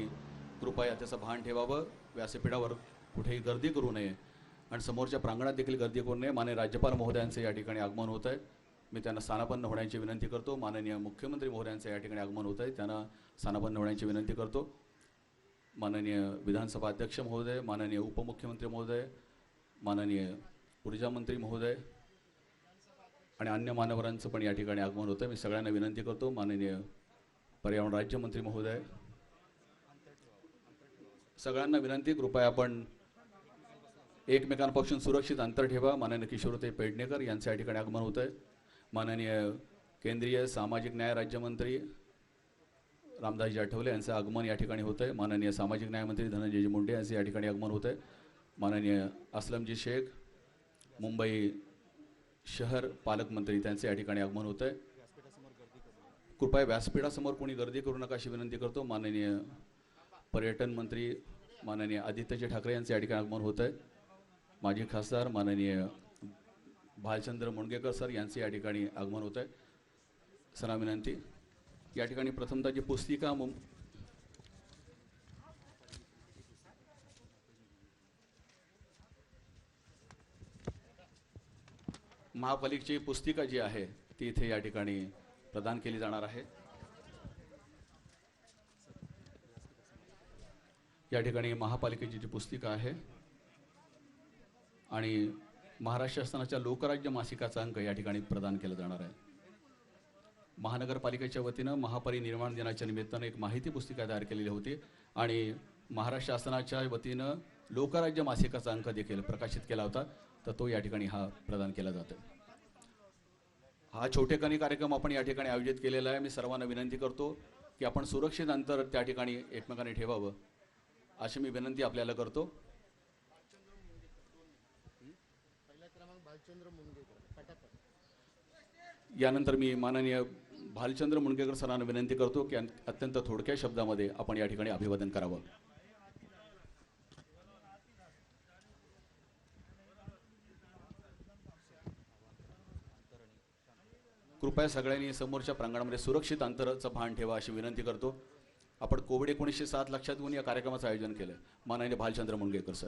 कृपया त्याचं भान ठेवावं. व्यासपीठावर कुठेही गर्दी करू नये आणि समोरच्या प्रांगणात देखील गर्दी करू नये. माननीय राज्यपाल महोदयांचं या ठिकाणी आगमन होत आहे, मी त्यांना स्थानापन्न होण्याची विनंती करतो. माननीय मुख्यमंत्री महोदयांचं या ठिकाणी आगमन होत आहे, त्यांना स्थानापन्न होण्याची विनंती करतो. माननीय विधानसभा अध्यक्ष महोदय, माननीय उपमुख्यमंत्री महोदय, माननीय ऊर्जा मंत्री महोदय आणि अन्य मान्यवरांचं पण या ठिकाणी आगमन होतं. मी सगळ्यांना विनंती करतो. माननीय पर्यावरण राज्यमंत्री महोदय, सगळ्यांना विनंती कृपया आपण एकमेकांपासून सुरक्षित अंतर ठेवा. माननीय किशोरीताई पेडणेकर यांचं या ठिकाणी आगमन होतं आहे. माननीय केंद्रीय सामाजिक न्याय राज्यमंत्री रामदासजी आठवले यांचं आगमन या ठिकाणी होतं आहे. माननीय सामाजिक न्यायमंत्री धनंजयजी मुंडे यांचं या ठिकाणी आगमन होतं आहे. माननीय असलमजी शेख मुंबई शहर पालकमंत्री त्यांचे या ठिकाणी आगमन होतं आहे. कृपया व्यासपीठासमोर कोणी गर्दी करू नका अशी विनंती करतो. माननीय पर्यटन मंत्री माननीय आदित्यजी ठाकरे यांचे या ठिकाणी आगमन होतं आहे. माजी खासदार माननीय भालचंद्र मुणगेकर सर यांचे या ठिकाणी आगमन होतं आहे. सना विनंती, या ठिकाणी प्रथमतः जी पुस्तिका महापालिकेची पुस्तिका जी आहे ती इथे या ठिकाणी प्रदान केली जाणार आहे. या ठिकाणी महापालिकेची जी पुस्तिका आहे आणि महाराष्ट्र शासनाच्या लोकराज्य मासिकाचा अंक या ठिकाणी प्रदान केला जाणार आहे. महानगरपालिकेच्या वतीनं महापरिनिर्वाण दिनाच्या निमित्तानं एक माहिती पुस्तिका तयार केलेली होती आणि महाराष्ट्र शासनाच्या वतीनं लोकराज्य मासिकाचा अंक देखील प्रकाशित केला होता, तर तो या ठिकाणी हा प्रदान केला जातो. हा छोटेखानी कार्यक्रम आपण या ठिकाणी आयोजित केलेला आहे. मी सर्वांना विनंती करतो की आपण सुरक्षित अंतर त्या ठिकाणी एकमेकांनी ठेवावं अशी मी विनंती आपल्याला करतो. यानंतर मी माननीय भालचंद्र मुणगेकर सरांना विनंती करतो की अत्यंत थोडक्या शब्दामध्ये आपण या ठिकाणी अभिवादन करावं. कृपया सगळ्यांनी समोरच्या प्रांगणामध्ये सुरक्षित अंतराचं भान ठेवा अशी विनंती करतो. आपण कोविड-19 लक्षात घेऊन या कार्यक्रमाचं आयोजन केलं. माननीय भालचंद्र मुणगेकर सर.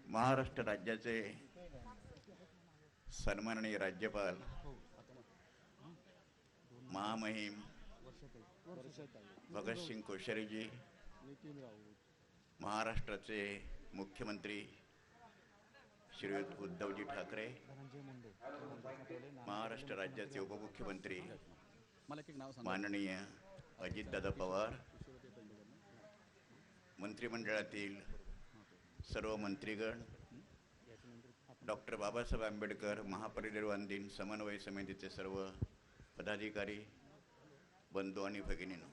महाराष्ट्र राज्याचे सन्माननीय राज्यपाल महामहिम भगतसिंग कोश्यारीजी, महाराष्ट्राचे मुख्यमंत्री श्रीयुत उद्धवजी ठाकरे, महाराष्ट्र राज्याचे उपमुख्यमंत्री माननीय अजितदादा पवार, मंत्रिमंडळातील सर्व मंत्रीगण, डॉक्टर बाबासाहेब आंबेडकर महापरिनिर्वाण दिन समन्वय समितीचे सर्व पदाधिकारी, बंधू आणि भगिनींनो,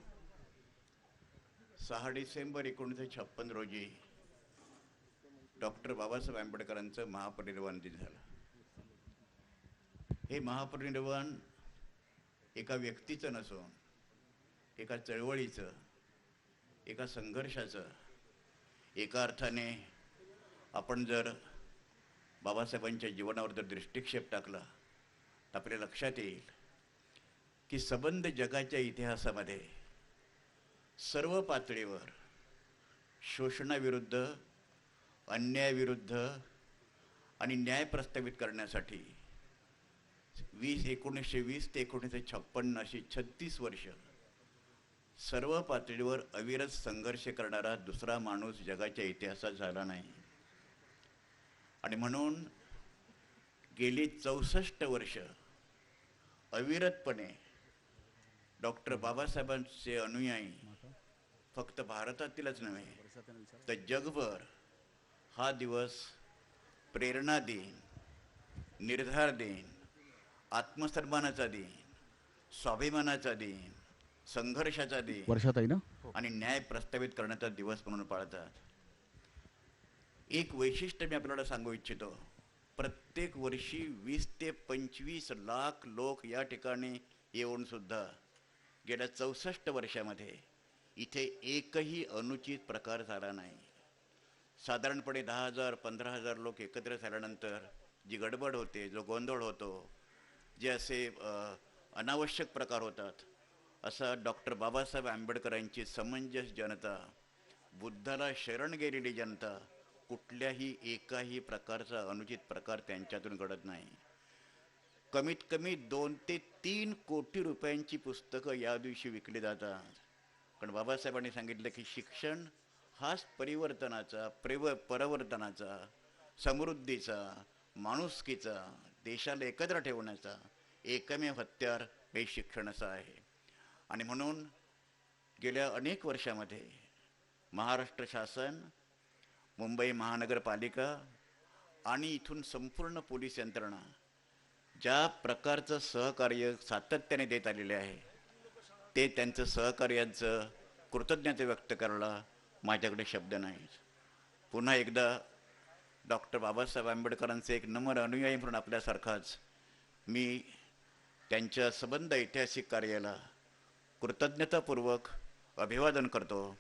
6 डिसेंबर 1956 रोजी डॉक्टर बाबासाहेब आंबेडकरांचं महापरिनिर्वाण दिन झालं. हे महापरिनिर्वाण एका व्यक्तीचं नसून एका चळवळीचं, एका संघर्षाचं, एका अर्थाने आपण जर बाबासाहेबांच्या जीवनावर जर दृष्टिक्षेप टाकला तर आपल्या लक्षात येईल की संबंध जगाच्या इतिहासामध्ये सर्व पातळीवर शोषणाविरुद्ध, अन्यायाविरुद्ध आणि न्याय प्रस्थापित करण्यासाठी 1920 ते 1956 अशी 36 वर्ष सर्व पातळीवर अविरत संघर्ष करणारा दुसरा माणूस जगाच्या इतिहासात झाला नाही. आणि म्हणून गेली 64 वर्ष अविरतपणे डॉक्टर बाबासाहेबांचे अनुयायी फक्त भारतातीलच नव्हे तर जगभर हा दिवस प्रेरणा दिन, निर्धार दिन, आत्मसन्मानाचा दिन, स्वाभिमानाचा दिन, संघर्षाचा दिन वर्षाताई ना आणि न्याय प्रस्थापित करण्याचा दिवस म्हणून पाळतात. एक वैशिष्ट्य मी आपल्याला सांगू इच्छितो. प्रत्येक वर्षी 20 ते 25 लाख लोक या ठिकाणी येऊन सुद्धा गेल्या 64 वर्षामध्ये इथे एकही अनुचित प्रकार झाला नाही. साधारणपणे 10,000 15,000 लोक एकत्र झाल्यानंतर जी गडबड होते, जो गोंधळ होतो, जे असे अनावश्यक प्रकार होतात, असा डॉक्टर बाबासाहेब आंबेडकरांची समंजस जनता, बुद्धाला शरण गेलेली जनता, कुठल्याही एकाही प्रकारचा अनुचित प्रकार त्यांच्यातून घडत नाही. कमीत कमी 2 ते 3 कोटी रुपयांची पुस्तकं या दिवशी विकली जातात. कारण बाबासाहेबांनी सांगितलं की शिक्षण हाच परिवर्तनाचा, परवर्तनाचा, समृद्धीचा, माणुसकीचा, देशाला एकत्र ठेवण्याचा एकमेव हत्यार हे शिक्षणाचं आहे. आणि म्हणून गेल्या अनेक वर्षामध्ये महाराष्ट्र शासन, मुंबई महानगरपालिका आणि इथून संपूर्ण पोलीस यंत्रणा ज्या प्रकारचं सहकार्य सातत्याने देत आलेले आहे, ते त्यांचं सहकार्याचं कृतज्ञता व्यक्त करायला माझ्याकडे शब्द नाहीत. पुन्हा एकदा डॉक्टर बाबासाहेब आंबेडकरांचे एक नम्र अनुयायी म्हणून आपल्यासारखाच मी त्यांच्या संबंध ऐतिहासिक कार्याला कृतज्ञतापूर्वक अभिवादन करतो,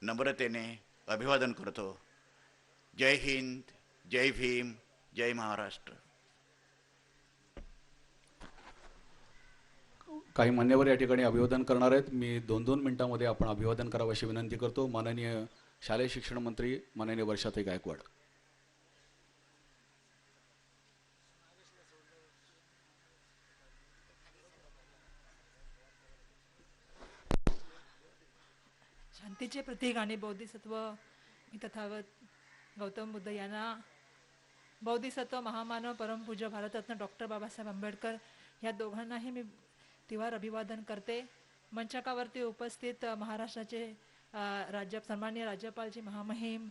नम्रतेने अभिवादन करतो. जय हिंद, जय भीम, जय महाराष्ट्र. काही मान्यवर या ठिकाणी अभिवादन करणार आहेत. मी 2-2 मिनिटांमध्ये आपण अभिवादन करावं अशी विनंती करतो. माननीय शालेय शिक्षण मंत्री माननीय वर्षाताई गायकवाड. शांतीचे प्रतीक आणि बोधिसत्व मी तथागत गौतम बुद्ध यांना बोधिसत्व, महामानव, परमपूज्य भारतरत्न डॉक्टर बाबासाहेब आंबेडकर या दोघांनाही मी तिवार अभिवादन करते. मंचकावरती उपस्थित महाराष्ट्राचे सन्माननीय राज्यपालजी महामहिम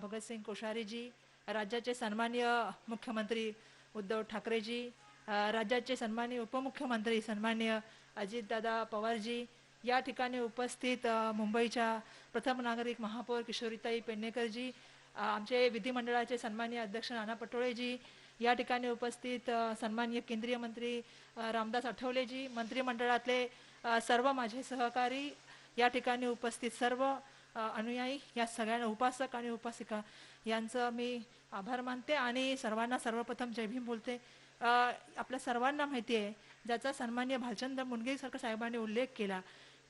भगतसिंग कोश्यारीजी, राज्याचे सन्माननीय मुख्यमंत्री उद्धव ठाकरेजी, राज्याचे सन्माननीय उपमुख्यमंत्री सन्माननीय अजितदादा पवारजी, या ठिकाणी उपस्थित मुंबईच्या प्रथम नागरिक महापौर किशोरीताई पेडणेकरजी, आमचे विधिमंडळाचे सन्माननीय अध्यक्ष नाना पटोळेजी, या ठिकाणी उपस्थित सन्माननीय केंद्रीय मंत्री रामदास आठवलेजी, मंत्रिमंडळातले सर्व माझे सहकारी, या ठिकाणी उपस्थित सर्व अनुयायी, या सगळ्यांना उपासक आणि उपासिका यांचं मी आभार मानते आणि सर्वांना सर्वप्रथम जय भीम बोलते. आपल्या सर्वांना माहिती आहे, ज्याचा सन्माननीय भालचंद्र मुनगेकर साहेबांनी उल्लेख केला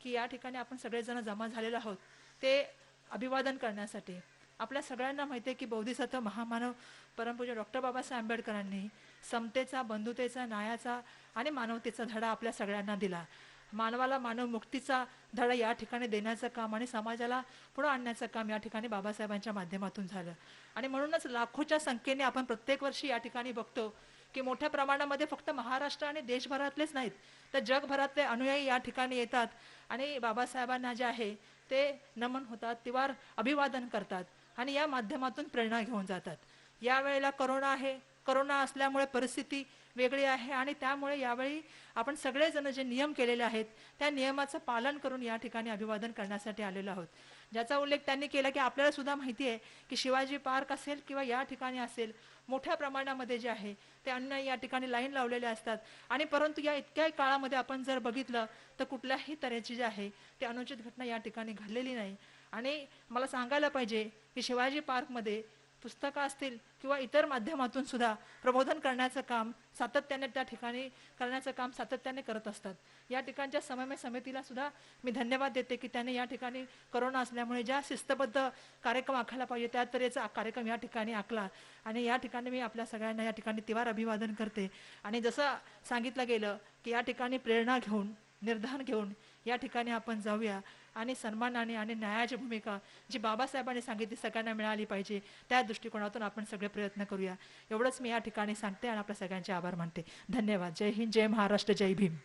की या ठिकाणी आपण सगळेजण जमा झालेलो आहोत ते अभिवादन करण्यासाठी. आपल्या सगळ्यांना माहिती आहे की बोधिसत्व महामानव परमपूज्य डॉक्टर बाबासाहेब आंबेडकरांनी समतेचा, बंधुतेचा, न्यायाचा आणि मानवतेचा धडा आपल्या सगळ्यांना दिला. मानवाला मानव मुक्तीचा धडा या ठिकाणी देण्याचं काम आणि समाजाला पुढे आणण्याचं काम या ठिकाणी बाबासाहेबांच्या माध्यमातून झालं. आणि म्हणूनच लाखोच्या संख्येने आपण प्रत्येक वर्षी या ठिकाणी बघतो की मोठ्या प्रमाणामध्ये फक्त महाराष्ट्र आणि देशभरातलेच नाहीत तर जगभरातले अनुयायी या ठिकाणी येतात आणि बाबासाहेबांना जे आहे ते नमन होतात, तिवार अभिवादन करतात आणि या माध्यमातून प्रेरणा घेऊन जातात. यावेळेला करोना आहे, करोना असल्यामुळे परिस्थिती वेगळी आहे आणि त्यामुळे यावेळी आपण सगळेजण जे नियम केलेले आहेत त्या नियमाचं पालन करून या ठिकाणी अभिवादन करण्यासाठी आलेलो आहोत. ज्याचा उल्लेख त्यांनी केला की आपल्याला सुद्धा माहिती आहे की शिवाजी पार्क असेल किंवा या ठिकाणी असेल मोठ्या प्रमाणामध्ये जे आहे ते अनुयायी या ठिकाणी लाईन लावलेले असतात आणि परंतु या इतक्या काळामध्ये आपण जर बघितलं तर कुठल्याही तऱ्हेची जी आहे ती अनुचित घटना या ठिकाणी घडलेली नाही. आणि मला सांगायला पाहिजे की शिवाजी पार्कमध्ये पुस्तकं असतील किंवा इतर माध्यमातून सुद्धा प्रबोधन करण्याचं काम सातत्याने त्या ठिकाणी करण्याचं काम सातत्याने करत असतात. या ठिकाणच्या समन्वय समितीला सुद्धा मी धन्यवाद देते की त्याने या ठिकाणी करोना असल्यामुळे ज्या शिस्तबद्ध कार्यक्रम आखायला पाहिजे त्या तऱ्हेचा कार्यक्रम या ठिकाणी आखला आणि या ठिकाणी मी आपल्या सगळ्यांना या ठिकाणी तिवार अभिवादन करते. आणि जसं सांगितलं गेलं की या ठिकाणी प्रेरणा घेऊन, निर्धार घेऊन या ठिकाणी आपण जाऊया आणि सन्मानाने आणि न्यायाची भूमिका जी बाबासाहेबांनी सांगितली सगळ्यांना मिळाली पाहिजे त्या दृष्टिकोनातून आपण सगळे प्रयत्न करूया. एवढंच मी या ठिकाणी सांगते आणि आपल्या सगळ्यांचे आभार मानते. धन्यवाद. जय हिंद, जय महाराष्ट्र, जय भीम.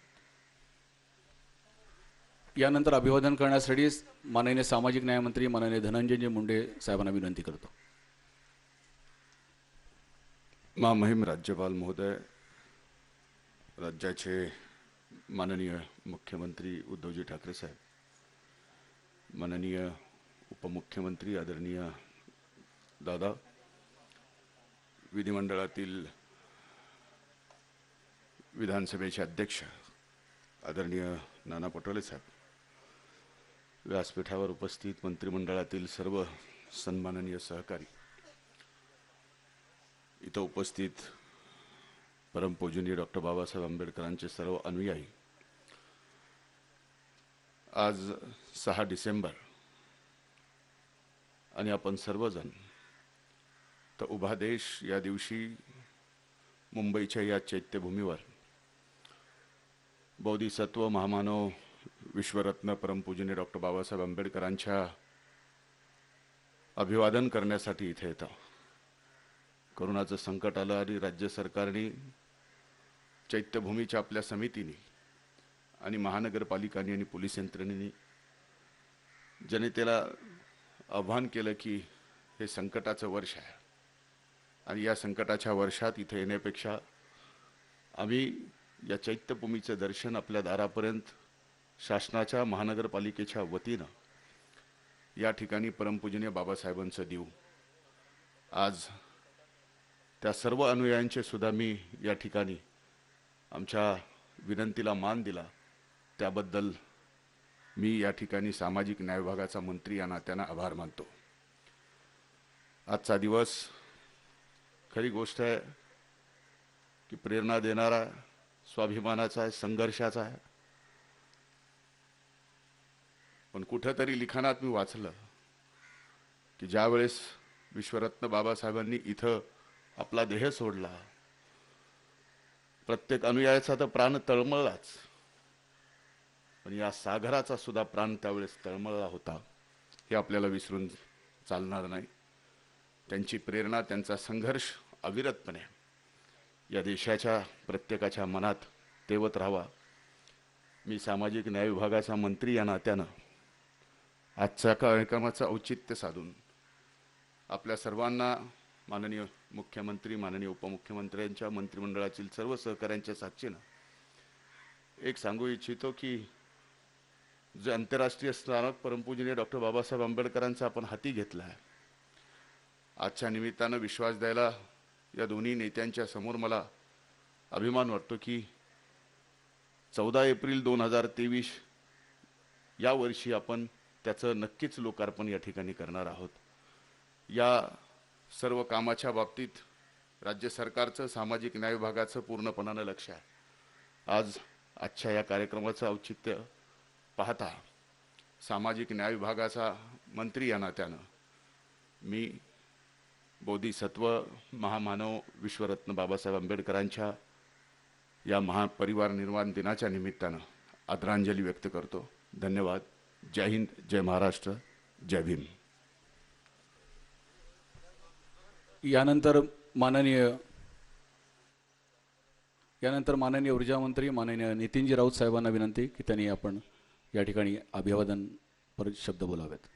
यानंतर अभिवादन करण्यासाठी माननीय सामाजिक न्यायमंत्री माननीय धनंजय मुंडे साहेबांना विनंती करतो. महामहिम राज्यपाल महोदय, राज्याचे माननीय मुख्यमंत्री उद्धवजी ठाकरे साहेब, माननीय उपमुख्यमंत्री आदरणीय दादा, विधिमंडळातील विधानसभेचे अध्यक्ष आदरणीय नाना पटोले साहेब, व्यासपीठावर उपस्थित मंत्रिमंडळातील सर्व सन्माननीय सहकारी, इथं उपस्थित परमपूजनीय डॉक्टर बाबासाहेब आंबेडकरांचे सर्व अनुयायी, आज 6 डिसेंबर आणि आपण सर्वजण तर उभा देश या दिवशी मुंबईच्या या चैत्यभूमीवर बोधिसत्व महामानव विश्वरत्न परमपूजनीय डॉक्टर बाबासाहेब आंबेडकरांच्या अभिवादन करण्यासाठी इथे येतो. कोरोनाचं संकट आलं आणि राज्य सरकारने, चैत्यभूमीच्या आपल्या समितीने आणि महानगरपालिकांनी आणि पोलीस यंत्रणेने जनतेला आव्हान केलं की हे संकटाचं वर्ष आहे आणि या संकटाच्या वर्षात इथे येण्यापेक्षा आम्ही या चैत्यभूमीचं दर्शन आपल्या दारापर्यंत शासनाच्या महानगरपालिकेच्या वतीनं या ठिकाणी परमपूजनीय बाबासाहेबांचं देऊ. आज त्या सर्व अनुयायांचे सुद्धा मी या ठिकाणी आमच्या विनंतीला मान दिला त्याबद्दल मी या ठिकाणी सामाजिक न्याय विभागाचा मंत्री या नात्यानं आभार मानतो. आजचा दिवस खरी गोष्ट आहे की प्रेरणा देणारा, स्वाभिमानाचा आहे, संघर्षाचा आहे. पण कुठेतरी लिखाणात मी वाचलं की ज्यावेळेस विश्वरत्न बाबासाहेबांनी इथं आपला देह सोडला, प्रत्येक अनुयायाचा तर प्राण तळमळलाच, पण या सागराचा सुद्धा प्राण त्यावेळेस तळमळला होता. हे आपल्याला विसरून चालणार नाही. त्यांची प्रेरणा, त्यांचा संघर्ष अविरतपणे या देशाच्या प्रत्येकाच्या मनात तेवत राहावा. मी सामाजिक न्याय विभागाचा मंत्री या नात्यानं आजच्या कार्यक्रमाचं औचित्य साधून आपल्या सर्वांना, माननीय मुख्यमंत्री, माननीय उपमुख्यमंत्र्यांच्या, मंत्रिमंडळातील सर्व सहकाऱ्यांच्या साक्षीनं एक सांगू इच्छितो की जे आंतरराष्ट्रीय स्मारक परमपूजनीय डॉक्टर बाबासाहेब आंबेडकरांचा आपण हाती घेतला आहे, आजच्या निमित्तानं विश्वास द्यायला या दोन्ही नेत्यांच्या समोर मला अभिमान वाटतो की 14 एप्रिल 2023 या वर्षी आपण त्याचं नक्कीच लोकार्पण या ठिकाणी करणार आहोत. या सर्व कामाच्या बाबतीत राज्य सरकारचं सामाजिक न्याय विभागाचं पूर्णपणानं लक्ष आहे. आजच्या या कार्यक्रमाचं औचित्य पाहता सामाजिक न्याय विभागाचा मंत्री या नात्यानं मी बोधिसत्व महामानव विश्वरत्न बाबासाहेब आंबेडकरांच्या या महापरिवार निर्माण दिनाच्या निमित्तानं आदरांजली व्यक्त करतो. धन्यवाद. जय हिंद, जय महाराष्ट्र, जय भीम. यानंतर माननीय ऊर्जा मंत्री माननीय नितीनजी राऊत साहेबांना विनंती की त्यांनी आपण या ठिकाणी अभिवादन पर शब्द बोलावेत.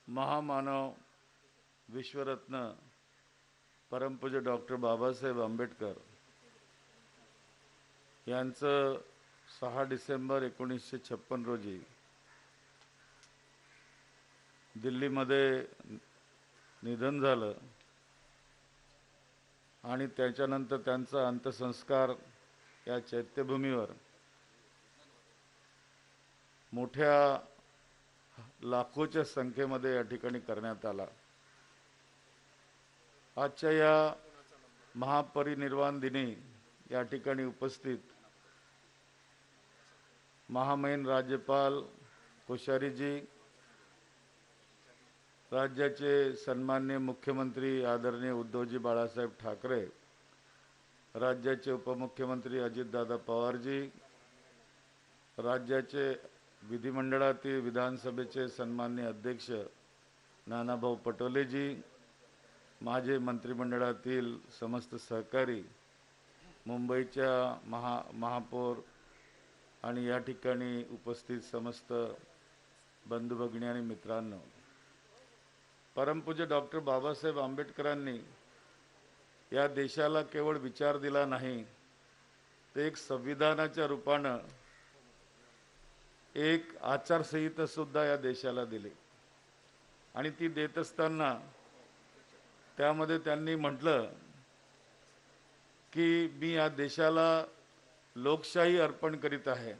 महामानव विश्वरत्न परमपूज्य डॉक्टर बाबासाहेब आंबेडकर यांचं 6 डिसेंबर 1956 रोजी दिल्लीमध्ये निधन झालं आणि त्याच्यानंतर त्यांचा अंत्यसंस्कार या चैत्यभूमीवर मोठ्या लाखोच्या संख्येमध्ये या ठिकाणी करण्यात आला. आजच्या या महापरिनिर्वाण दिनी या ठिकाणी उपस्थित महामहिम राज्यपाल कोश्यारीजी, राज्याचे सन्माननीय मुख्यमंत्री आदरणीय उद्धवजी बाळासाहेब ठाकरे, राज्याचे उपमुख्यमंत्री अजितदादा पवारजी, राज्याचे विधिमंडळातील विधानसभेचे सन्माननीय अध्यक्ष नानाभाऊ पटोलेजी, माझे मंत्रिमंडळातील समस्त सहकारी, मुंबईच्या महापौर आणि या ठिकाणी उपस्थित समस्त बंधू भगिनी आणि मित्रांनो, परमपूज्य डॉक्टर बाबासाहेब आंबेडकरांनी या देशाला केवळ विचार दिला नाही, ते एक संविधानाच्या रूपानं एक आचारसंहिता सुद्धा या देशाला दिली आणि ती देत असताना त्यामध्ये त्यांनी म्हटलं की मी या देशाला लोकशाही अर्पण करीत आहे,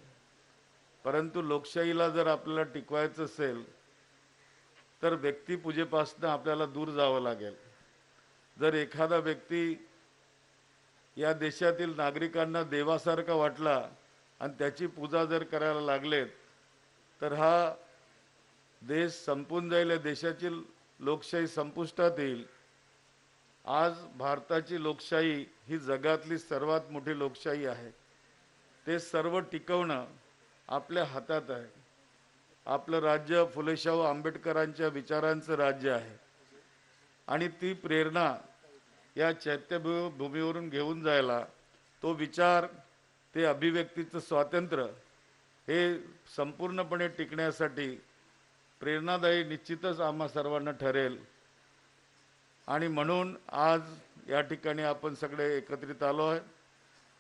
परंतु लोकशाहीला जर आपल्याला टिकवायचं असेल तर व्यक्तिपूजेपासून आपल्याला दूर जावं लागेल. जर एखादा व्यक्ती या देशातील नागरिकांना देवासारखा वाटला आणि त्याची पूजा जर करायला लागलेत तर हा देश संपून जाईल, देशाची लोकशाही संपुष्टात येईल. आज भारताची लोकशाही ही जगातली सर्वात मोठी लोकशाही आहे. ते सर्व टिकवणं आपल्या हातात आहे. आपलं राज्य फुलेशाहू आंबेडकरांच्या विचारांचं राज्य आहे आणि ती प्रेरणा या चैत्यभूमीवरून घेऊन जायला, तो विचार, ते अभिव्यक्तीचं स्वातंत्र्य हे संपूर्णपणे टिकण्यासाठी प्रेरणादायी निश्चितच आम्हा सर्वांना ठरेल. आणि म्हणून आज या ठिकाणी आपण सगळे एकत्रित आलो आहे.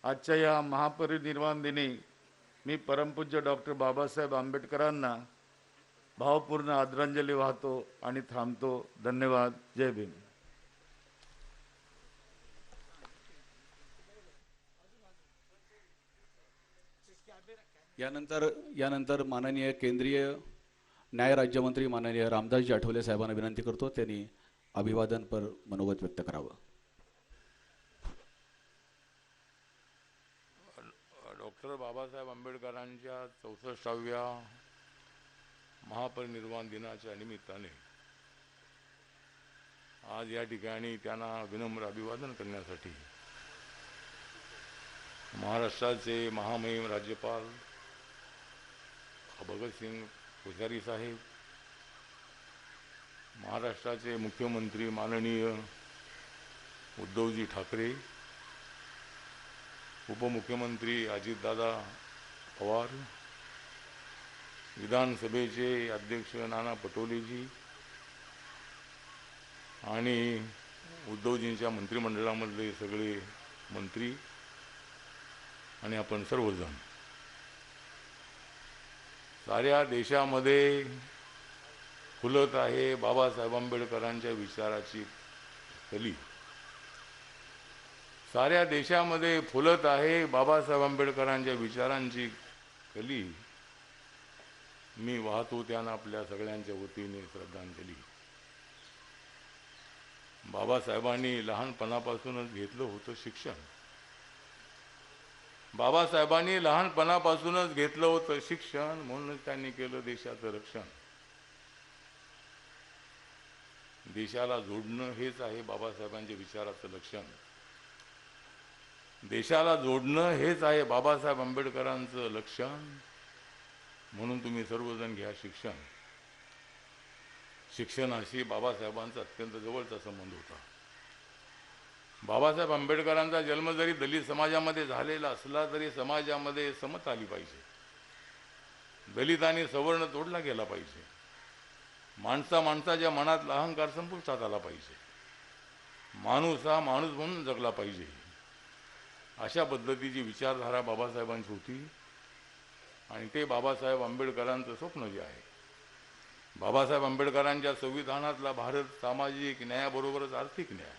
आजच्या या महापरिनिर्वाण दिनी मी परमपूज्य डॉक्टर बाबासाहेब आंबेडकरांना भावपूर्ण आदरांजली वाहतो आणि थांबतो. धन्यवाद. जय भीम. यानंतर माननीय केंद्रीय न्याय राज्यमंत्री माननीय रामदासजी आठवले साहेबांना विनंती करतो त्यांनी अभिवादन पर मनोगत व्यक्त करावं. डॉक्टर बाबासाहेब आंबेडकरांच्या 64व्या महापरिनिर्वाण दिनाच्या निमित्ताने आज या ठिकाणी त्यांना विनम्र अभिवादन करण्यासाठी महाराष्ट्राचे महामहिम राज्यपाल भगतसिंग कोश्यारी साहेब, महाराष्ट्राचे मुख्यमंत्री माननीय उद्धवजी ठाकरे, उपमुख्यमंत्री अजितदादा पवार, विधानसभेचे अध्यक्ष नाना पटोलेजी आणि उद्धवजींच्या मंत्रिमंडळामधले सगळे मंत्री आणि आपण सर्वजण, साऱ्या देशामध्ये फुलत आहे बाबासाहेब आंबेडकरांच्या विचाराची कली. साऱ्या देशामध्ये फुलत आहे बाबासाहेब आंबेडकरांच्या विचारांची कली. मी वाहतो त्यांना आपल्या सगळ्यांच्या वतीने श्रद्धांजली. बाबासाहेबांनी लहानपणापासूनच घेतलं होतं शिक्षण. बाबासाहेबांनी लहानपणापासूनच घेतलं होतं शिक्षण, म्हणूनच त्यांनी केलं देशाचं रक्षण. देशाला जोडणं हेच आहे बाबासाहेबांच्या विचाराचं लक्षण. देशाला जोडणं हेच आहे बाबासाहेब आंबेडकरांचं लक्षण. म्हणून तुम्ही सर्वजण घ्या शिक्षण. शिक्षणाशी बाबासाहेबांचा अत्यंत जवळचा संबंध होता. बाबासाहेब आंबेडकरांचा जन्म जरी दलित समाजामध्ये झालेला असला तरी समाजामध्ये समता आली पाहिजे. दलित आणि सवर्ण तोडला गेला पाहिजे. माणसाच्या मनातला अहंकार संपुष्टात आला पाहिजे. माणूस हा माणूस म्हणून जगला पाहिजे. अशा पद्धतीची विचारधारा बाबासाहेबांची होती. आणि ते बाबासाहेब आंबेडकरांचं स्वप्न जे आहे, बाबासाहेब आंबेडकरांच्या संविधानातला भारत सामाजिक न्यायाबरोबरच आर्थिक न्याय,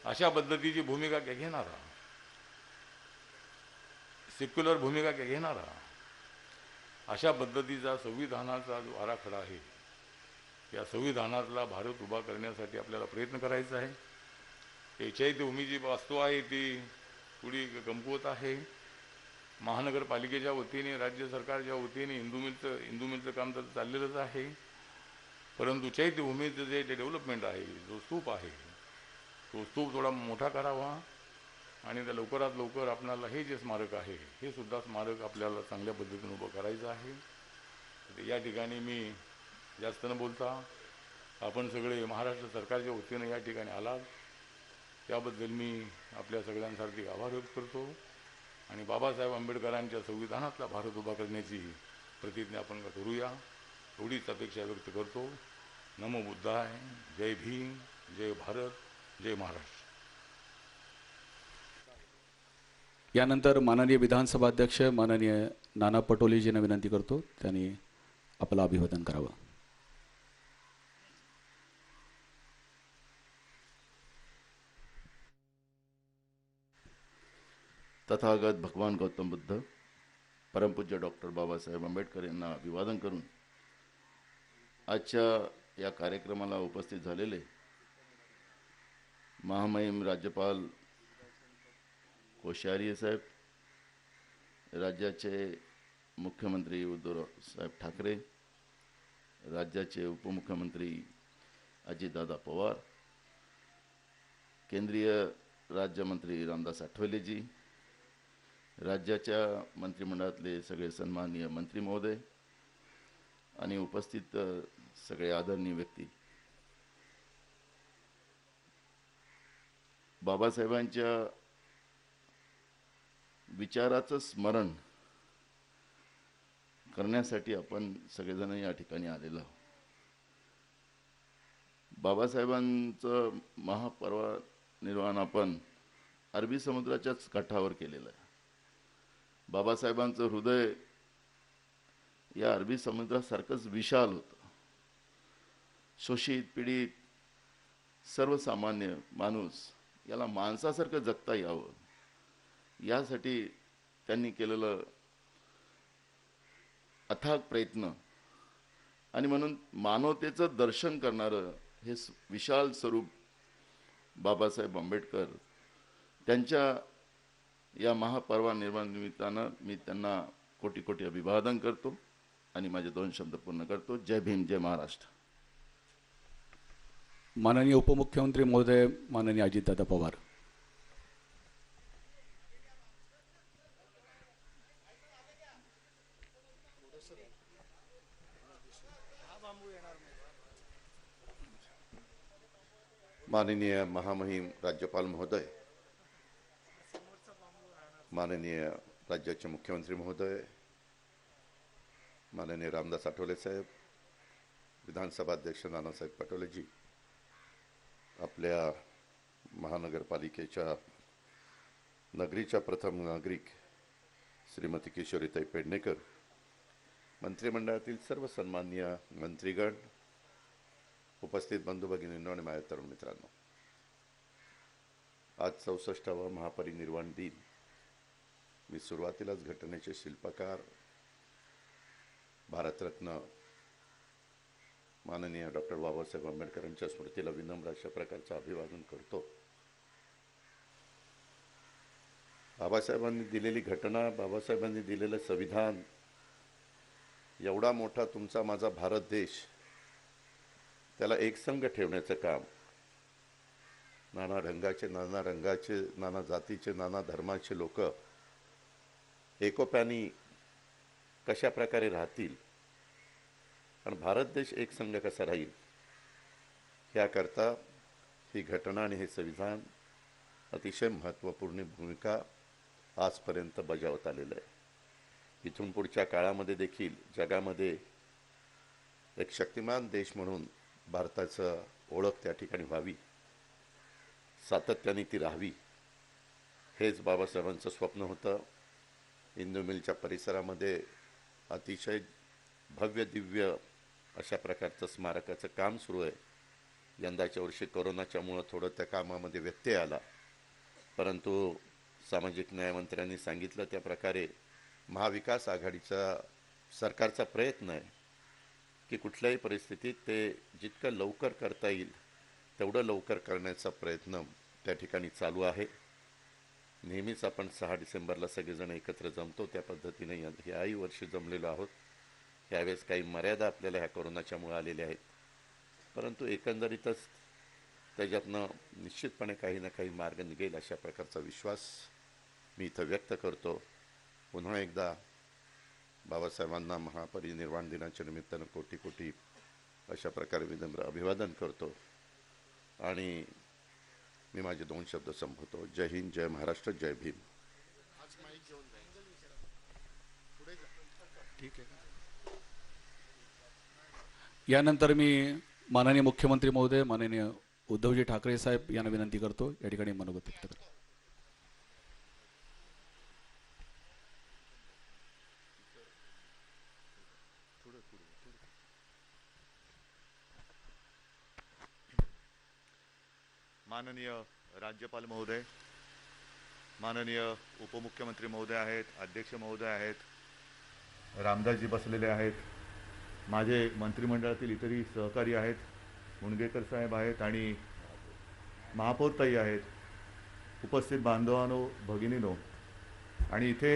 अशा पद्धतीची भूमिका घेणारा, सेक्युलर भूमिका घेणारा, अशा पद्धतीचा संविधानाचा जो आराखडा आहे, या संविधानातला भारत उभा करण्यासाठी आपल्याला प्रयत्न करायचा आहे. हे चैत्यभूमीची वास्तू आहे ती थोडी कमकुवत आहे. महानगरपालिकेच्या वतीने, राज्य सरकारच्या वतीने इंदू मिलचं काम तर चाललेलंच आहे. परंतु चैत्यभूमीचं जे डेव्हलपमेंट आहे, जो स्तूप आहे, तो स्तूप थोडा मोठा करावा आणि त्या लवकरात लवकर आपल्याला हे जे स्मारक आहे, हे सुद्धा स्मारक आपल्याला चांगल्या पद्धतीने उभं करायचं आहे. या ठिकाणी मी जास्त न बोलता, आपण सगळे महाराष्ट्र सरकारच्या वतीने या ठिकाणी आलात त्याबद्दल मी आपल्या सगळ्यांसाठी आभार व्यक्त करतो. आणि बाबासाहेब आंबेडकरांच्या संविधानातला भारत उभा करण्याची प्रतिज्ञा आपण करूया, एवढीच अपेक्षा व्यक्त करतो. नमो बुद्धाय. जय भीम, जय भारत, जय महाराष्ट्र. यानंतर माननीय विधानसभा अध्यक्ष माननीय नाना पटोलेजींना विनंती करतो त्यांनी आपलं अभिवादन करावं. तथागत भगवान गौतम बुद्ध, परमपूज्य डॉक्टर बाबासाहेब आंबेडकर यांना अभिवादन करून आजच्या या कार्यक्रमाला उपस्थित झालेले महामहिम राज्यपाल कोश्यारी साहेब, राज्याचे मुख्यमंत्री उद्धव साहेब ठाकरे, राज्याचे उपमुख्यमंत्री अजितदादा पवार, केंद्रीय राज्यमंत्री रामदास आठवलेजी, राज्याच्या मंत्रिमंडळातले सगळे सन्माननीय मंत्री महोदय आणि उपस्थित सगळे आदरणीय व्यक्ती, बाबासाहेबांच्या विचाराचं स्मरण करण्यासाठी आपण सगळेजण या ठिकाणी आलेलो आहोत. बाबासाहेबांचं महापरिनिर्वाण आपण अरबी समुद्राच्याच काठावर केलेलं आहे. बाबासाहेबांचं हृदय या अरबी समुद्रासारखंच विशाल होतं. शोषित, पीडित, सर्वसामान्य माणूस याला माणसासारखं जगता यावं यासाठी त्यांनी केलेलं अथाग प्रयत्न आणि म्हणून मानवतेचं दर्शन करणारं हे विशाल स्वरूप बाबासाहेब आंबेडकर, त्यांच्या या महापरिनिर्वाण निमित्तानं मी त्यांना कोटी कोटी अभिवादन करतो आणि माझे 2 शब्द पूर्ण करतो. जय भीम, जय महाराष्ट्र. माननीय उपमुख्यमंत्री महोदय माननीय अजितदादा पवार. माननीय महामहिम राज्यपाल महोदय, माननीय राज्याचे मुख्यमंत्री महोदय, माननीय रामदास आठवले साहेब, विधानसभा अध्यक्ष नानासाहेब पटोलेजी, आपल्या महानगरपालिकेच्या नगरीच्या प्रथम नागरिक श्रीमती किशोरीताई पेडणेकर, मंत्रिमंडळातील सर्व सन्माननीय मंत्रीगण, उपस्थित बंधू भगिनींनो आणि माझ्या तरुण मित्रांनो, आज 64वा महापरिनिर्वाण दिन. मी सुरुवातीलाच घटनेचे शिल्पकार भारतरत्न माननीय डॉक्टर बाबासाहेब आंबेडकरांच्या स्मृतीला विनम्र अशा प्रकारचं अभिवादन करतो. बाबासाहेबांनी दिलेली घटना, बाबासाहेबांनी दिलेलं संविधान, एवढा मोठा तुमचा माझा भारत देश, त्याला एकसंघ ठेवण्याचं काम नाना रंगाचे, नाना जातीचे, नाना धर्माचे लोक एकोप्याने कशा प्रकारे राहतील आणि भारत देश एकसंघ कसा राहील, याकरता ही घटना आणि हे संविधान अतिशय महत्त्वपूर्ण भूमिका आजपर्यंत बजावत आलेलं आहे. इथून पुढच्या काळामध्ये देखील जगामध्ये एक शक्तिमान देश म्हणून भारताचं ओळख त्या ठिकाणी व्हावी, सातत्याने ती राहावी, हेच बाबासाहेबांचं स्वप्न होतं. इंदू मिलच्या परिसरामध्ये अतिशय भव्य दिव्य अशा प्रकारचं स्मारकाचं काम सुरू आहे. यंदाच्या वर्षी कोरोनाच्यामुळं थोडं त्या कामामध्ये व्यत्यय आला, परंतु सामाजिक न्यायमंत्र्यांनी सांगितलं त्या प्रकारे महाविकास आघाडीचा सरकारचा प्रयत्न आहे की कुठल्याही परिस्थितीत ते जितकं लवकर करता येईल तेवढं लवकर करण्याचा प्रयत्न त्या ठिकाणी चालू आहे. नेहमीच आपण 6 डिसेंबरला सगळेजण एकत्र जमतो, त्या पद्धतीने याही वर्षी जमलेलो आहोत. यावेळेस काही मर्यादा आपल्याला ह्या कोरोनाच्यामुळे आलेल्या आहेत, परंतु एकंदरीतच त्याच्यातनं निश्चितपणे काही ना काही मार्ग निघेल अशा प्रकारचा विश्वास मी इथं व्यक्त करतो. पुन्हा एकदा बाबासाहेबांना महापरिनिर्वाण दिनाच्या निमित्तानं कोटी कोटी अशा प्रकारे विनम्र अभिवादन करतो आणि मी माझे 2 शब्द संपवतो. जय हिंद, जय महाराष्ट्र, जय भीम. ठीक आहे. यानंतर मी माननीय मुख्यमंत्री महोदय माननीय उद्धवजी ठाकरे साहेब यांना विनंती करतो या ठिकाणी मनोगत व्यक्त करतो. माननीय राज्यपाल महोदय, माननीय उपमुख्यमंत्री महोदय आहेत, अध्यक्ष महोदय आहेत, रामदासजी बसलेले आहेत, माझे मंत्रिमंडळातील इतरही सहकारी आहेत, मुणगेकर साहेब आहेत आणि महापौरताई आहेत, उपस्थित बांधवांनो, भगिनीनो आणि इथे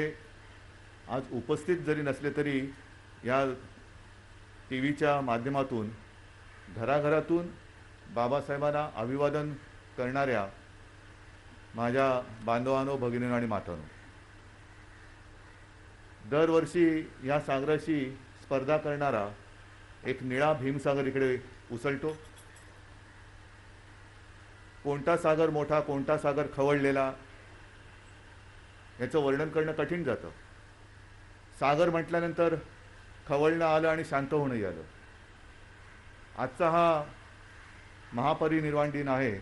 आज उपस्थित जरी नसले तरी या टीव्हीच्या माध्यमातून घराघरातून बाबासाहेबांना अभिवादन करणाऱ्या माझ्या बांधवांनो, भगिनींनो आणि मातांनो, दरवर्षी या सागराशी स्पर्धा करणारा एक निळा भीमसागर इकडे उसळतो. कोणता सागर मोठा, कोणता सागर खवळलेला याचं वर्णन करणं कठीण जातं. सागर म्हटल्यानंतर खवळणं आलं आणि शांत होणंही आलं. आजचा हा महापरिनिर्वाण दिन आहे.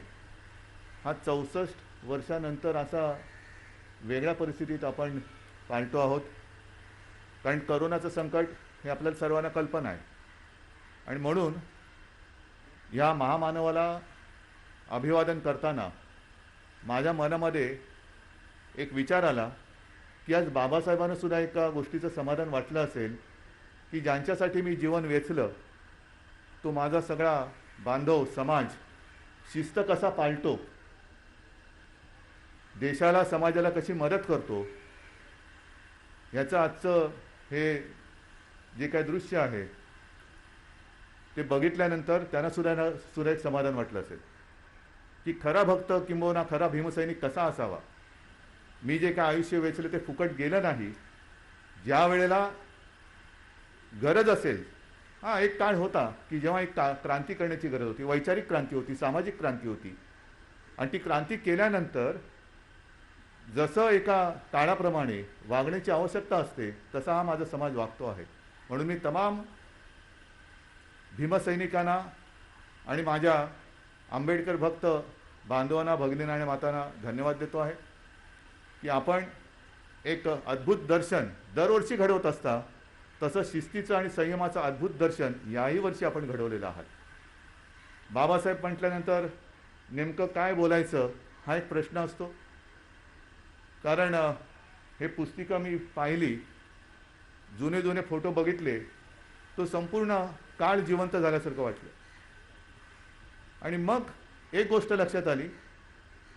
हा 64 वर्षानंतर असा वेगळ्या परिस्थितीत आपण पाळतो आहोत, कारण करोनाचं संकट हे आपल्याला सर्वांना कल्पना आहे. आणि म्हणून या महामानवाला अभिवादन करताना माझ्या मनामध्ये एक विचार आला की आज बाबासाहेबांना सुद्धा एका गोष्टीचं समाधान वाटलं असेल की ज्यांच्यासाठी मी जीवन वेचलं तो माझा सगळा बांधव समाज शिस्त कसा पाळतो, देशाला समाजाला कशी मदत करतो, याचं आजचं हे जे काही दृश्य आहे ते बघितल्यानंतर त्यांना सुद्धा एक समाधान वाटलं असेल की खरा भक्त किंबहुना खरा भीमसैनिक कसा असावा. मी जे काय आयुष्य वेचलं ते फुकट गेलं नाही. ज्या वेळेला गरज असेल, हा एक काळ होता की जेव्हा एक क्रांती करण्याची गरज होती, वैचारिक क्रांती होती, सामाजिक क्रांती होती, आणि ती क्रांती केल्यानंतर जसं एका ताळाप्रमाणे वागण्याची आवश्यकता असते तसा हा माझा समाज वागतो आहे. म्हणून मी तमाम भीमसैनिकांना आणि माझ्या आंबेडकर भक्त बांधवांना, भगिनींना आणि मातांना धन्यवाद देतो आहे की आपण एक अद्भुत दर्शन दरवर्षी घडवत असता तसं शिस्तीचं आणि संयमाचं अद्भुत दर्शन याही वर्षी आपण घडवलेलं आहात. बाबासाहेब म्हटल्यानंतर नेमकं काय बोलायचं हा एक प्रश्न असतो. कारण हे पुस्तिका मी पाहिली, जुने जुने फोटो बघितले, तो संपूर्ण काळ जिवंत झाल्यासारखं वाटलं. आणि मग एक गोष्ट लक्षात आली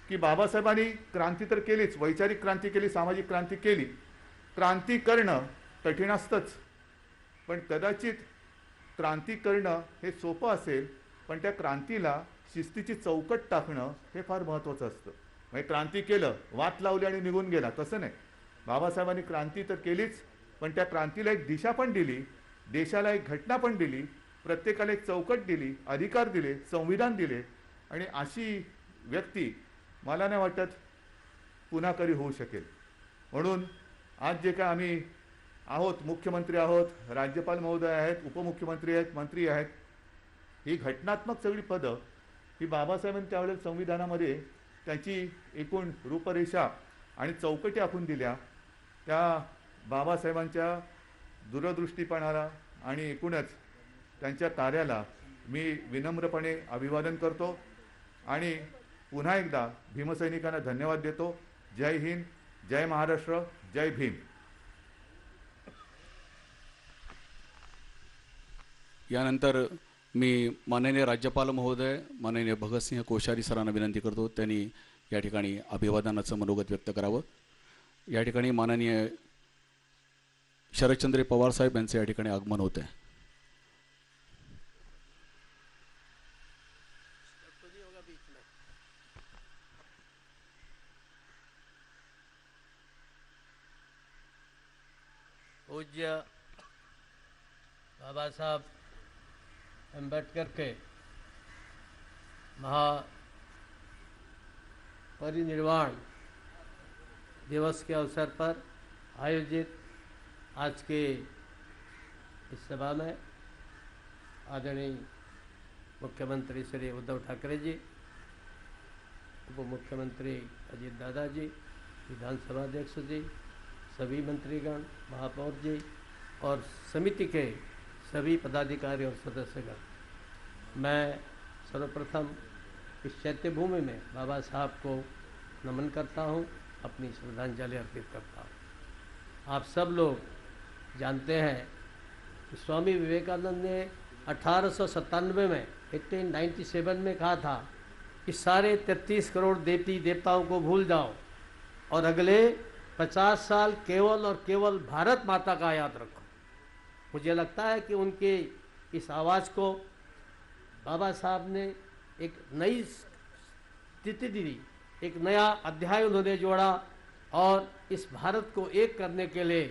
की बाबासाहेबांनी क्रांती तर केलीच, वैचारिक क्रांती केली, सामाजिक क्रांती केली. क्रांती करणं कठीण असतंच, पण कदाचित क्रांती करणं हे सोपं असेल, पण त्या क्रांतीला शिस्तीची चौकट टाकणं हे फार महत्त्वाचं असतं. म्हणजे क्रांती केलं, वाट लावली आणि निघून गेला, तसं नाही. बाबासाहेबांनी क्रांती तर केलीच, पण त्या क्रांतीला एक दिशा पण दिली, देशाला एक घटना पण दिली, प्रत्येकाला एक चौकट दिली, अधिकार दिले, संविधान दिले. आणि अशी व्यक्ती मला नाही वाटत पुन्हा कधी होऊ शकेल. म्हणून आज जे काय आम्ही आहोत, मुख्यमंत्री आहोत, राज्यपाल महोदय आहेत, उपमुख्यमंत्री आहेत, मंत्री आहेत, ही घटनात्मक सगळी पदं ही बाबासाहेबांनी त्यावेळेला संविधानामध्ये त्याची एकूण रूपरेषा आणि चौकटी आखून दिल्या. त्या बाबासाहेबांच्या दूरदृष्टीपणाला आणि एकूणच त्यांच्या कार्याला मी विनम्रपणे अभिवादन करतो आणि पुन्हा एकदा भीमसैनिकांना धन्यवाद देतो. जय हिंद, जय महाराष्ट्र, जय भीम. यानंतर मी माननीय राज्यपाल महोदय माननीय भगतसिंह कोश्यारी सरांना विनंती करतो, त्यांनी या ठिकाणी अभिवादनाचं मनोगत व्यक्त करावं. या ठिकाणी माननीय शरदचंद्र पवार साहेब यांचे या ठिकाणी आगमन होते. पूज्य बाबा साहब अम्बेडकर के महापरिनिर्वाण दिवस के अवसर पर आयोजित आज के इस सभा में आदरणीय मुख्यमंत्री श्री उद्धव ठाकरे जी, उप मुख्यमंत्री अजीत दादा जी, विधानसभा अध्यक्ष जी, सभी मंत्रीगण, महापौर जी और समिति के सभी पदाधिकारी और सदस्यगण, मैं सर्वप्रथम इस चैत्य भूमि में बाबा साहब को नमन करता हूँ, अपनी श्रद्धांजलि अर्पित करता हूँ। आप सब लोग जानते हैं कि स्वामी विवेकानंद ने 1897 में 1897 में कहा था कि सारे 33 करोड़ देवी देवताओं को भूल जाओ और अगले 50 साल केवल और केवल भारत माता का याद रखो। मुझे लगता है कि उनके इस आवाज़ को बाबा साहब ने एक नई स्थिति दी, एक नया अध्याय उन्होंने जोड़ा और इस भारत को एक करने के लिए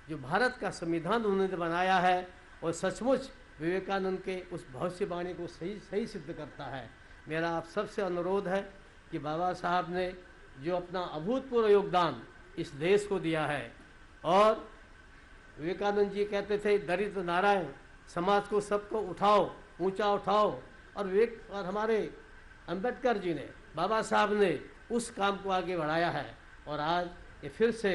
जो भारत का संविधान उन्होंने बनाया है और सचमुच विवेकानंद के उस भविष्यवाणी को सही सिद्ध करता है। मेरा आप सबसे अनुरोध है कि बाबा साहब ने जो अपना अभूतपूर्व योगदान इस देश को दिया है, और विवेकानंद जी कहते थे दरिद्र नारायण, समाज को सबको उठाओ, ऊंचा उठाओ, और हमारे अंबेडकर जी ने, बाबा साहब ने उस काम को आगे बढ़ाया है। और आज ये फिर से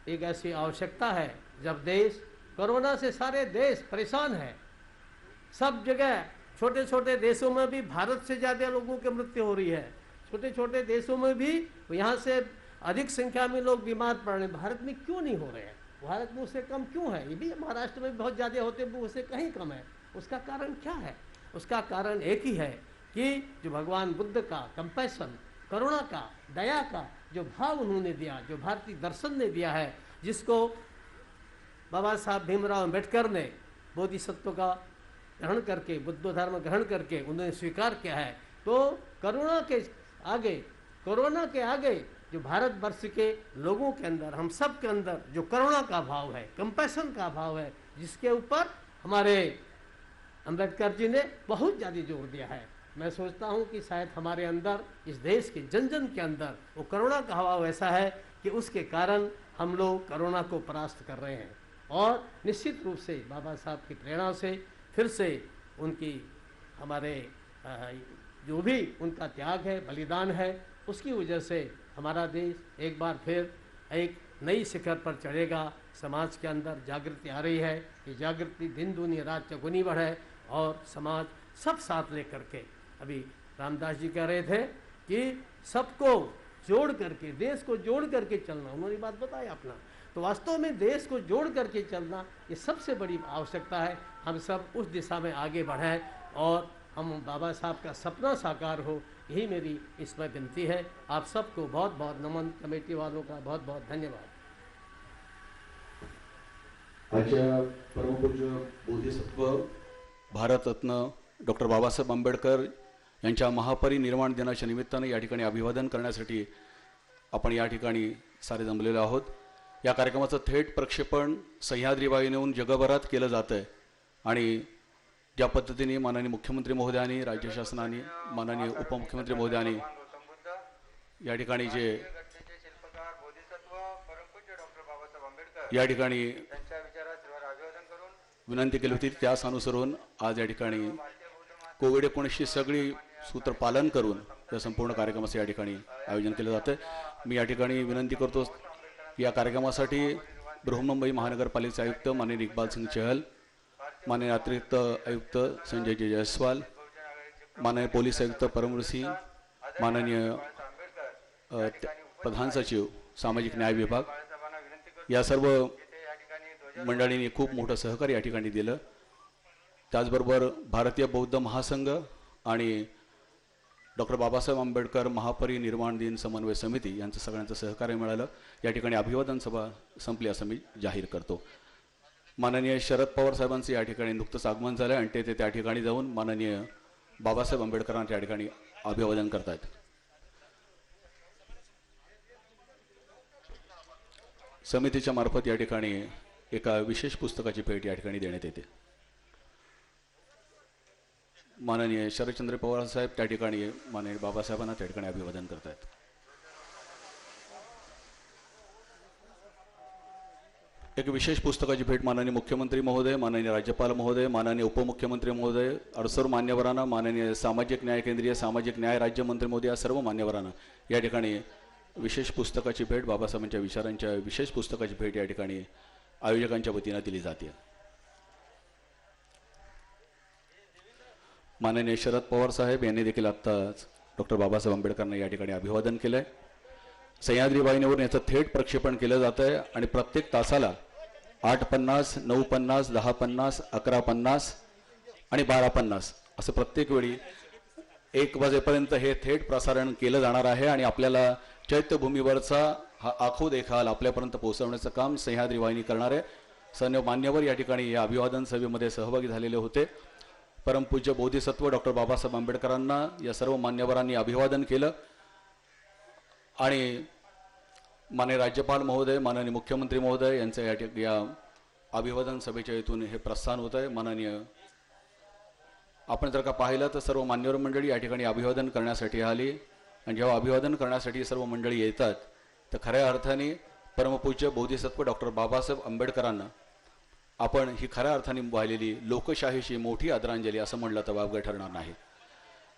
एक ऐसी आवश्यकता है जब देश कोरोना से सारे देश परेशान है, सब जगह छोटे छोटे देशों में भी भारत से ज़्यादा लोगों की मृत्यु हो रही है, छोटे छोटे देशों में भी यहाँ से अधिक संख्या में लोग बीमार पड़ रहे हैं। भारत में क्यों नहीं हो रहे हैं? भारत में उससे कम क्यों है? ये भी महाराष्ट्र में बहुत ज़्यादा होते हैं, उससे कहीं कम है। उसका कारण क्या है? उसका कारण एक ही है कि जो भगवान बुद्ध का कंपैशन, करुणा का, दया का जो भाव उन्होंने दिया, जो भारतीय दर्शन ने दिया है, जिसको बाबा साहब भीमराव अम्बेडकर ने बोधिसत्व का ग्रहण करके, बुद्ध धर्म ग्रहण करके उन्होंने स्वीकार किया है। तो करुणा के आगे, कोरोना के आगे जो भारतवर्ष के लोगों के अंदर, हम सब के अंदर जो करुणा का भाव है, कंपैशन का भाव है, जिसके ऊपर हमारे अंबेडकर जी ने बहुत ज़्यादा जोर दिया है। मैं सोचता हूँ कि शायद हमारे अंदर, इस देश के जन जन के अंदर वो करुणा का भाव ऐसा है कि उसके कारण हम लोग कोरोना को परास्त कर रहे हैं। और निश्चित रूप से बाबा साहब की प्रेरणा से फिर से उनकी हमारे जो भी उनका त्याग है, बलिदान है, उसकी वजह से हमारा देश एक बार फिर एक नई शिखर पर चढ़ेगा। समाज के अंदर जागृति आ रही है, ये जागृति दिन दूनी रात चौगुनी बढ़े और समाज सब साथ लेकर के, अभी रामदास जी कह रहे थे कि सबको जोड़ करके, देश को जोड़ करके चलना, उन्होंने बात बताई अपना। तो वास्तव में देश को जोड़ करके चलना ये सबसे बड़ी आवश्यकता है। हम सब उस दिशा में आगे बढ़ें और हम बाबा साहब का सपना साकार हो, यही मेरी इसमें विनती है। आप सबको बहुत बहुत नमन, कमेटी वालों का बहुत बहुत धन्यवाद। आजच्या परमपूज्य बोधिसत्व भारतरत्न डॉक्टर बाबासाहेब आंबेडकर यांच्या महापरिनिर्वाण दिनाच्या निमित्ताने या ठिकाणी अभिवादन करण्यासाठी आपण या ठिकाणी सारे जमलेलो आहोत। या कार्यक्रमाचं थेट प्रक्षेपण सह्याद्री वाहिनीहून जगभरात केलं जातं आहे आणि ज्या पद्धतीने माननीय मुख्यमंत्री महोदयांनी, राज्य शासनाने, माननीय उपमुख्यमंत्री महोदयांनी या ठिकाणी जे या ठिकाणी विनंती केली होती त्यास अनुसरून आज या ठिकाणी कोविड-19 सगळी सूत्र पालन करून या संपूर्ण कार्यक्रमाचे या ठिकाणी आयोजन केलं जातं। मी या ठिकाणी विनंती करतो की या कार्यक्रमासाठी बृहन्मुंबई महानगरपालिकेचे आयुक्त माननीय इकबाल सिंग चहल, माननीय अतिरिक्त आयुक्त संजय जी जायसवाल, माननीय पोलीस आयुक्त परमवीर सिंह, माननीय प्रधान सचिव सामाजिक न्याय विभाग या सर्व मंडळींनी खूप मोठं सहकार्य या ठिकाणी दिलं। त्याचबरोबर भारतीय बौद्ध महासंघ आणि डॉक्टर बाबासाहेब आंबेडकर महापरिनिर्वाण दिन समन्वय समिती यांचं सगळ्यांचं सहकार्य मिळालं। या ठिकाणी अभिवादन सभा संपली असं मी जाहीर करतो। माननीय शरद पवार साहेबांचं या ठिकाणी नुकतंच आगमन झालं आणि ते त्या ठिकाणी जाऊन माननीय बाबासाहेब आंबेडकरांच्या या ठिकाणी अभिवादन करतायत। समितीच्या मार्फत या ठिकाणी एका विशेष पुस्तकाची भेट या ठिकाणी देण्यात येते। माननीय शरदचंद्र पवार साहेब त्या ठिकाणी माननीय बाबासाहेबांना त्या ठिकाणी अभिवादन करतायत। एक विशेष पुस्तकाची भेट माननीय मुख्यमंत्री महोदय, माननीय राज्यपाल महोदय, माननीय उपमुख्यमंत्री महोदय, सर्व मान्यवरांना, माननीय सामाजिक न्याय केंद्रीय सामाजिक न्याय राज्यमंत्री महोदय या सर्व मान्यवरांना या ठिकाणी विशेष पुस्तकाची भेट, बाबासाहेबांच्या विचारांच्या विशेष पुस्तकाची भेट या ठिकाणी आयोजकांच्या वतीने दिली जाते। माननीय शरद पवार साहेब यांनी देखील आत्ताच डॉक्टर बाबासाहेब आंबेडकरांना या ठिकाणी अभिवादन केलंय। सह्याद्री वाहिनीवरून याचं थेट प्रक्षेपण केलं जात आहे आणि प्रत्येक तासाला 8:50, 9:50, 10:50, 11:50 आणि 12:50 असं प्रत्येक वेळी 1 वाजेपर्यंत हे थेट प्रसारण केलं जाणार आहे आणि आपल्याला चैत्यभूमीवरचा हा आखो देखाल आपल्यापर्यंत पोहोचवण्याचं काम सह्याद्री वाहिनी करणार आहे। सर्व मान्यवर या ठिकाणी या अभिवादन सभेमध्ये सहभागी झालेले होते। परमपूज्य बोधिसत्व डॉक्टर बाबासाहेब आंबेडकरांना या सर्व मान्यवरांनी अभिवादन केलं आणि माननीय राज्यपाल महोदय, माननीय मुख्यमंत्री महोदय यांचं या अभिवादन सभेच्या हेतून हे प्रस्थान होत आहे। माननीय आपण जर का पाहिलं तर सर्व मान्यवर मंडळी या ठिकाणी अभिवादन करण्यासाठी आली आणि जेव्हा अभिवादन करण्यासाठी सर्व मंडळी येतात तर खऱ्या अर्थाने परमपूज्य बोधिसत्व डॉक्टर बाबासाहेब आंबेडकरांना आपण ही खऱ्या अर्थाने वाहिलेली लोकशाहीची मोठी आदरांजली असं म्हणलं तर वावगं ठरणार नाही।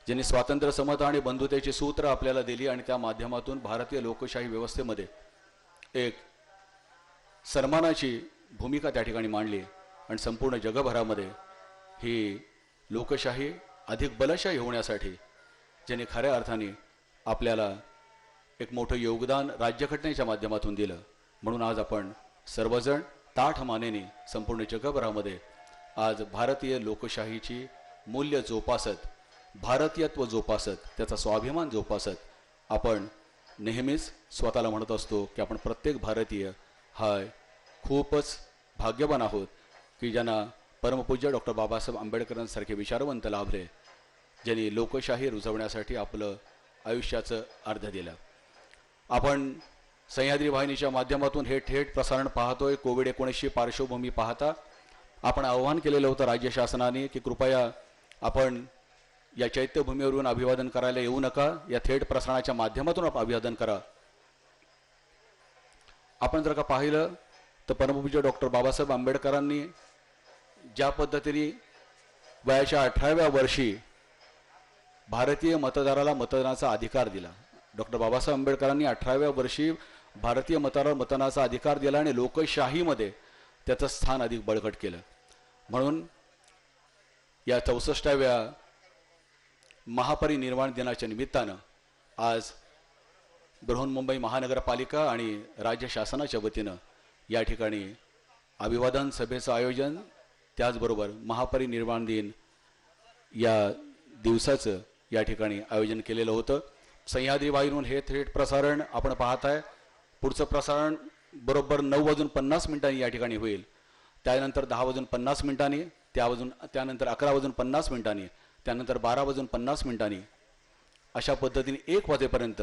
ज्यांनी स्वातंत्र्य, समता आणि बंधुतेची सूत्र आपल्याला दिली आणि त्या माध्यमातून भारतीय लोकशाही व्यवस्थेमध्ये एक सन्मानाची भूमिका त्या ठिकाणी मांडली आणि संपूर्ण जगभरामध्ये ही लोकशाही अधिक बलशाही होण्यासाठी ज्यांनी खऱ्या अर्थाने आपल्याला एक मोठं योगदान राज्यघटनेच्या माध्यमातून दिलं, म्हणून आज आपण सर्वजण ताठ मानेने संपूर्ण जगभरामध्ये आज भारतीय लोकशाहीची मूल्य जोपासत, भारतीयत्व जोपासत, त्याचा स्वाभिमान जोपासत आपण नेहमीच स्वतःला म्हणत असतो की आपण प्रत्येक भारतीय हा खूपच भाग्यवान आहोत की ज्यांना परमपूज्य डॉक्टर बाबासाहेब आंबेडकरांसारखे विचारवंत लाभले, ज्यांनी लोकशाही रुजवण्यासाठी आपलं आयुष्याचं अर्ध दिलं। आपण सह्याद्री वाहिनीच्या माध्यमातून हे थेट प्रसारण पाहतोय। कोविड-19 पार्श्वभूमी पाहता आपण आवाहन केलेलं होतं राज्य शासनाने की कृपया आपण या चैत्यभूमीवरून अभिवादन करायला येऊ नका, या थेट प्रसारणाच्या माध्यमातून आपण अभिवादन करा। आपण जर का पाहिलं तर परमपूज्य डॉक्टर बाबासाहेब आंबेडकरांनी ज्या पद्धतीने वयाच्या 18व्या वर्षी भारतीय मतदाराला मतदानाचा अधिकार दिला, डॉक्टर बाबासाहेब आंबेडकरांनी 18व्या वर्षी भारतीय मतदाराला मतदानाचा अधिकार दिला आणि लोकशाहीमध्ये त्याचं स्थान अधिक बळकट केलं. म्हणून या 64व्या महापरिनिर्वाण दिनाच्या निमित्तानं आज बृहन्मुंबई महानगरपालिका आणि राज्य शासनाच्या वतीनं या ठिकाणी अभिवादन सभेचं आयोजन, त्याचबरोबर महापरिनिर्वाण दिन या दिवसाचं या ठिकाणी आयोजन केलेलं होतं. सह्याद्री वाहिनीवरून हे थेट प्रसारण आपण पाहत आहे. पुढचं प्रसारण बरोबर 9:50 या ठिकाणी होईल. त्यानंतर 10:50, त्यानंतर 11:50, त्यानंतर 12:50 अशा पद्धतीने 1 वाजेपर्यंत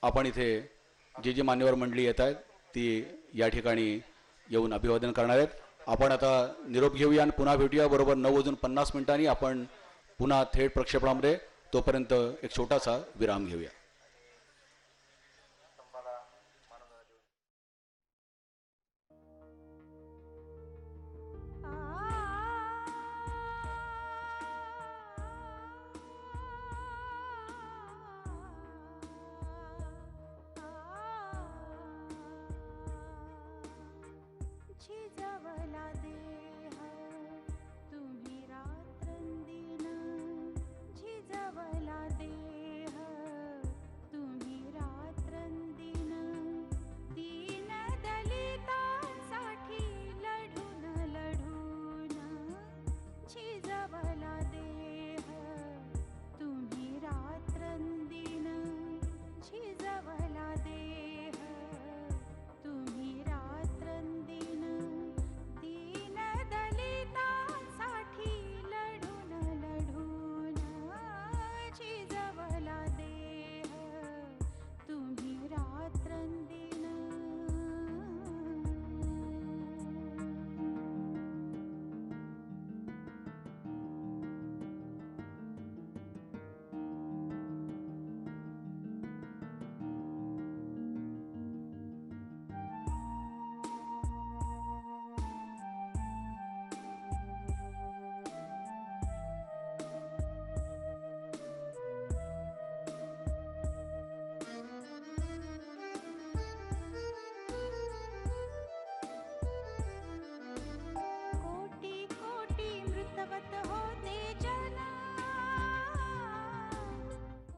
आपण इथे जे मान्यवर मंडळी येत आहेत ती या ठिकाणी येऊन अभिवादन करणार आहेत. आपण आता निरोप घेऊया आणि पुन्हा भेटूया बरोबर 9:50 आपण पुन्हा थेट प्रक्षेपणामध्ये. तोपर्यंत एक छोटासा विराम घेऊया.